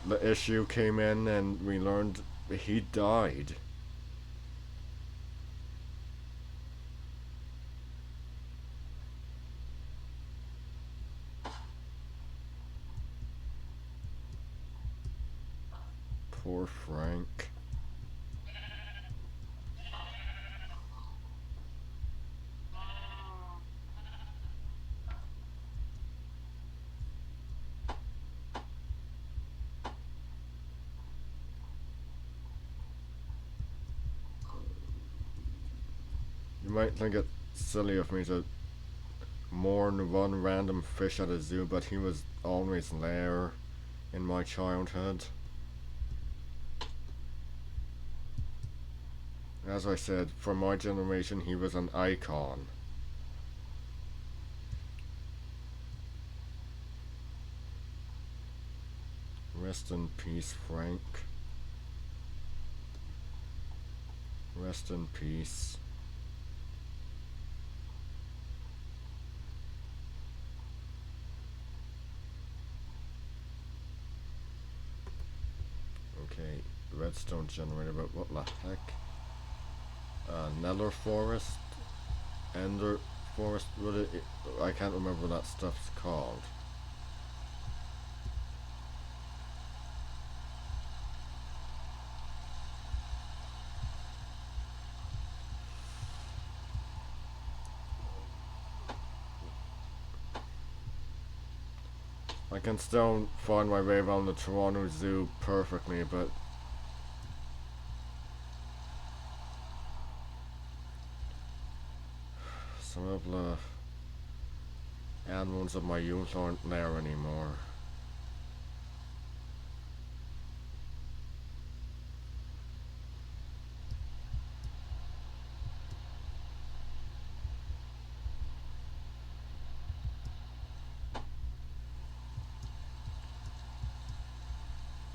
the issue came in and we learned he died. Poor Frank. You might think it silly of me to mourn one random fish at a zoo, but he was always there in my childhood. As I said, for my generation, he was an icon. Rest in peace, Frank. Rest in peace. Okay, redstone generator, but what the heck? Nether forest? Ender forest? I can't remember what that stuff's called. I can still find my way around the Toronto Zoo perfectly, but Some of the animals of my youth aren't there anymore.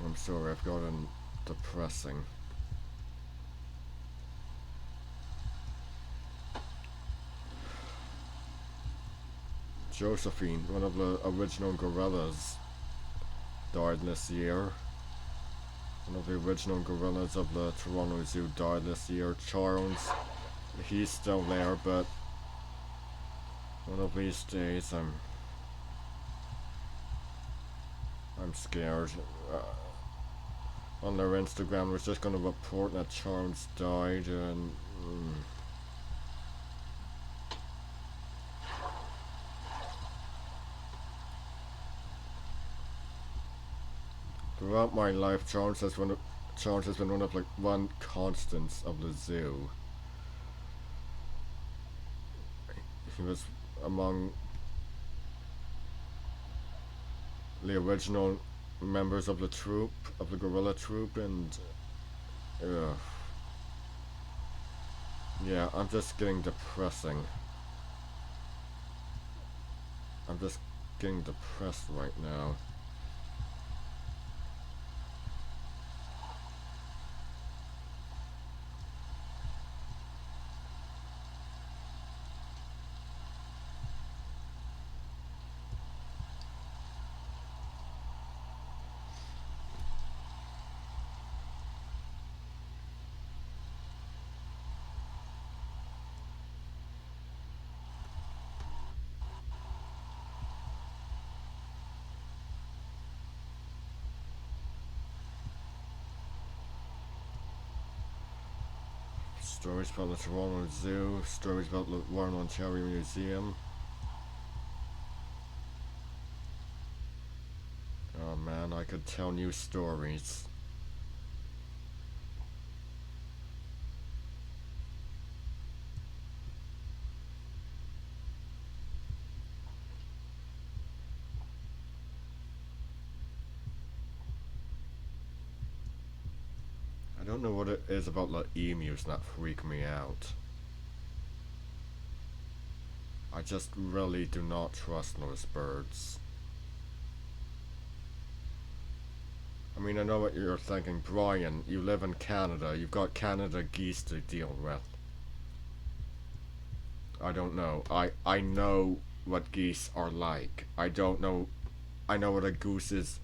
I'm sorry, I've gotten depressing. Josephine, one of the original gorillas, died this year. One of the original gorillas of the Toronto Zoo died this year. Charles, he's still there, but one of these days I'm scared. On their Instagram, was just gonna report that Charles died, and throughout my life, Charles has been one of like one constants of the zoo. He was among the original members of the troop, of the gorilla troop, and yeah, I'm just getting depressing. I'm just getting depressed right now. Stories about the Toronto Zoo, stories about the Royal Ontario Museum. Oh man, I could tell new stories. I don't know what it is about the emus that freak me out. I just really do not trust those birds. I mean, I know what you're thinking, Brian, you live in Canada, you've got Canada geese to deal with. I don't know. I know what geese are like. I don't know. I know what a goose is.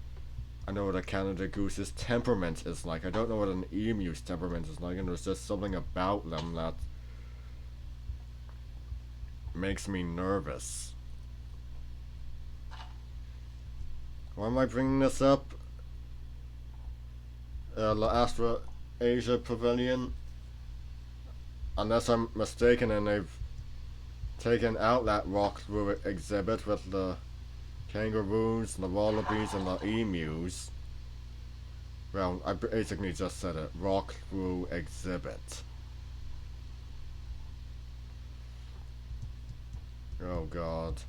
I know what a Canada goose's temperament is like. I don't know what an emu's temperament is like, and there's just something about them that makes me nervous. Why am I bringing this up? La Astra Asia Pavilion? Unless I'm mistaken and they've taken out that walkthrough exhibit with the kangaroos, the wallabies, and the emus. Well, I basically just said it. Walkthrough exhibit. Oh god.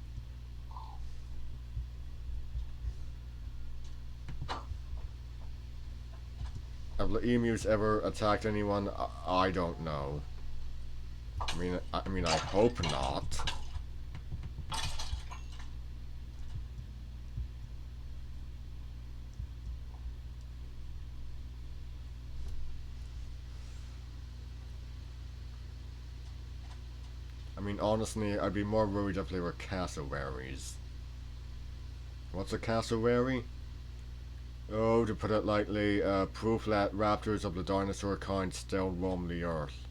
Have the emus ever attacked anyone? I don't know. I mean, I hope not. I mean, honestly, I'd be more worried if they were cassowaries. What's a cassowary? Oh, to put it lightly, proof that raptors of the dinosaur kind still roam the earth.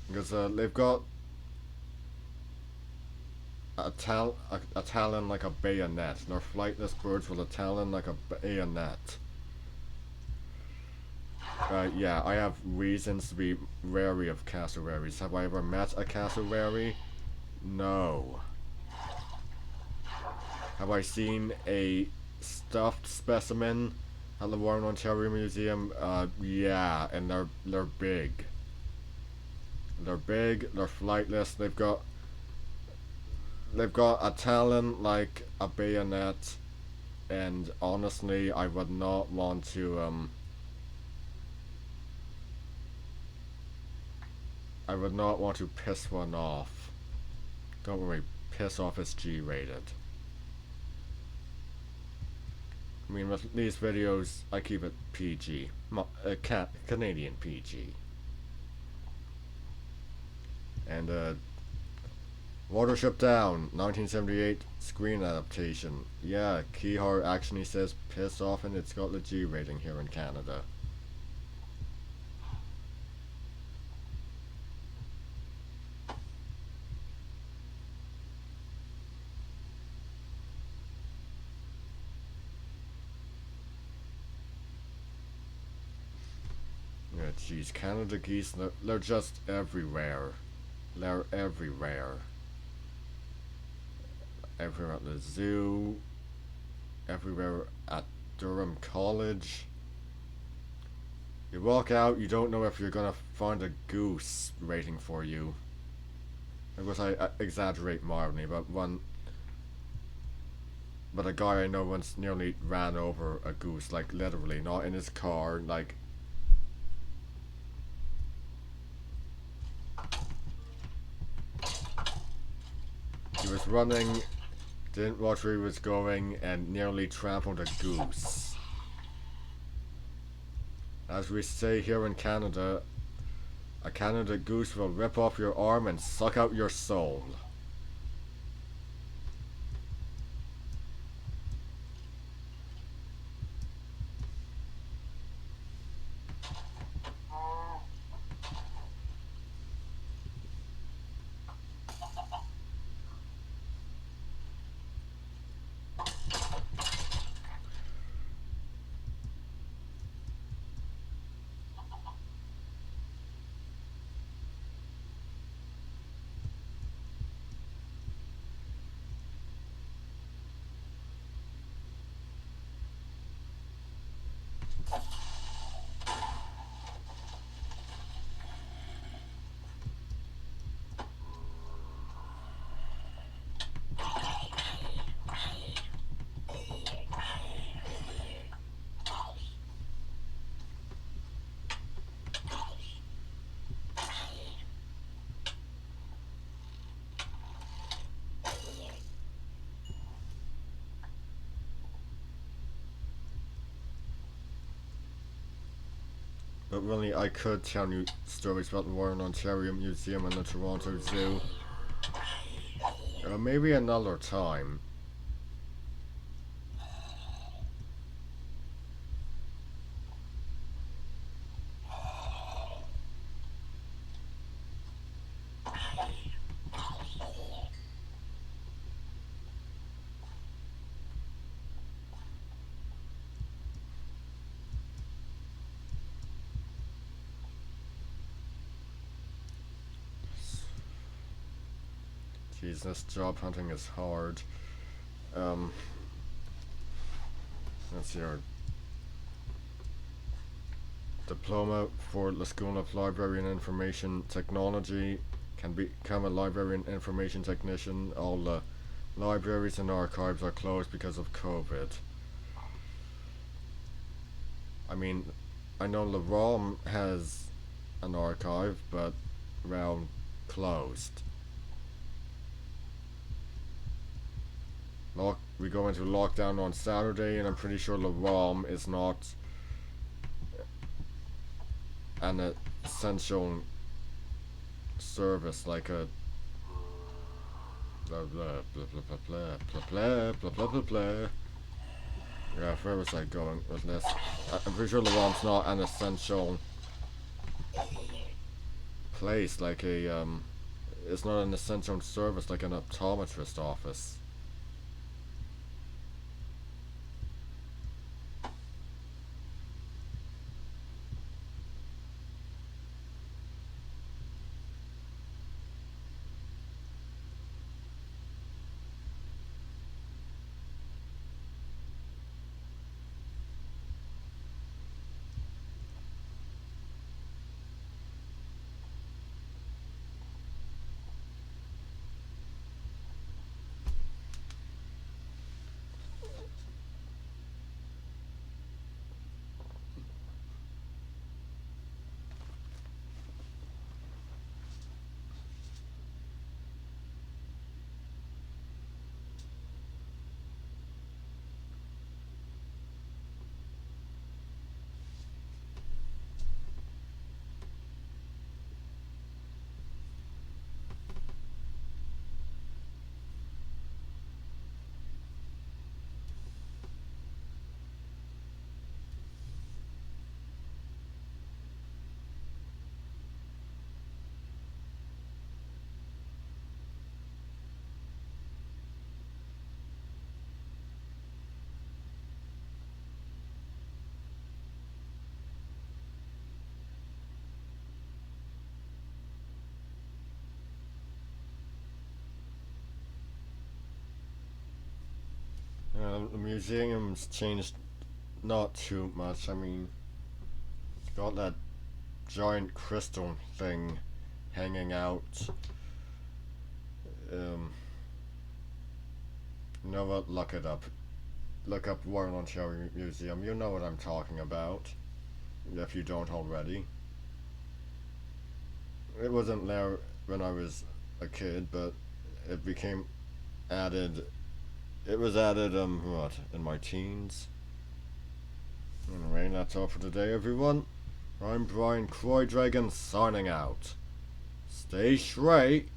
Because they've got a talon like a bayonet. They're flightless birds with a talon like a bayonet. Yeah, I have reasons to be wary of cassowaries. Have I ever met a cassowary? No. Have I seen a stuffed specimen? at the Warren, Ontario Museum. Yeah, and they're big. They're big. They're flightless. They've got a talon like a bayonet, and honestly, I would not want to I would not want to piss one off. Don't worry, piss off is G-rated. I mean, with these videos, I keep it PG. Canadian PG. And, Watership Down, 1978 screen adaptation. Yeah, Keyhart actually says piss off and it's got the G rating here in Canada. Yeah, geez, Canada geese, they're just everywhere. They're everywhere. Everywhere at the zoo, everywhere at Durham College. You walk out, you don't know if you're gonna find a goose waiting for you. Of course, I exaggerate mildly, but a guy I know once nearly ran over a goose, like literally, not in his car, like. He was running, didn't watch where he was going, and nearly trampled a goose. As we say here in Canada, a Canada goose will rip off your arm and suck out your soul. But really, I could tell you stories about the Warren, Ontario Museum and the Toronto Zoo. Maybe another time. Jeez, this job hunting is hard. Um, let's see, our diploma for the School of Library and Information Technology can become a library and information technician. All the libraries and archives are closed because of COVID. I mean, I know the ROM has an archive, but, well, closed. We go into lockdown on Saturday, and I'm pretty sure the ROM is not an essential service like a blah blah blah blah blah blah blah blah blah blah blah. Yeah, where was I going with this? I'm pretty sure the ROM's not an essential place like it's not an essential service like an optometrist office. The museum's changed not too much. I mean, it's got that giant crystal thing hanging out. Um, you know what? Look it up. Look up Royal Ontario Museum. You know what I'm talking about. If you don't already. It wasn't there when I was a kid, but it became added. It was added, in my teens. Anyway, that's all for today, everyone. I'm Brian Croydragon signing out. Stay straight.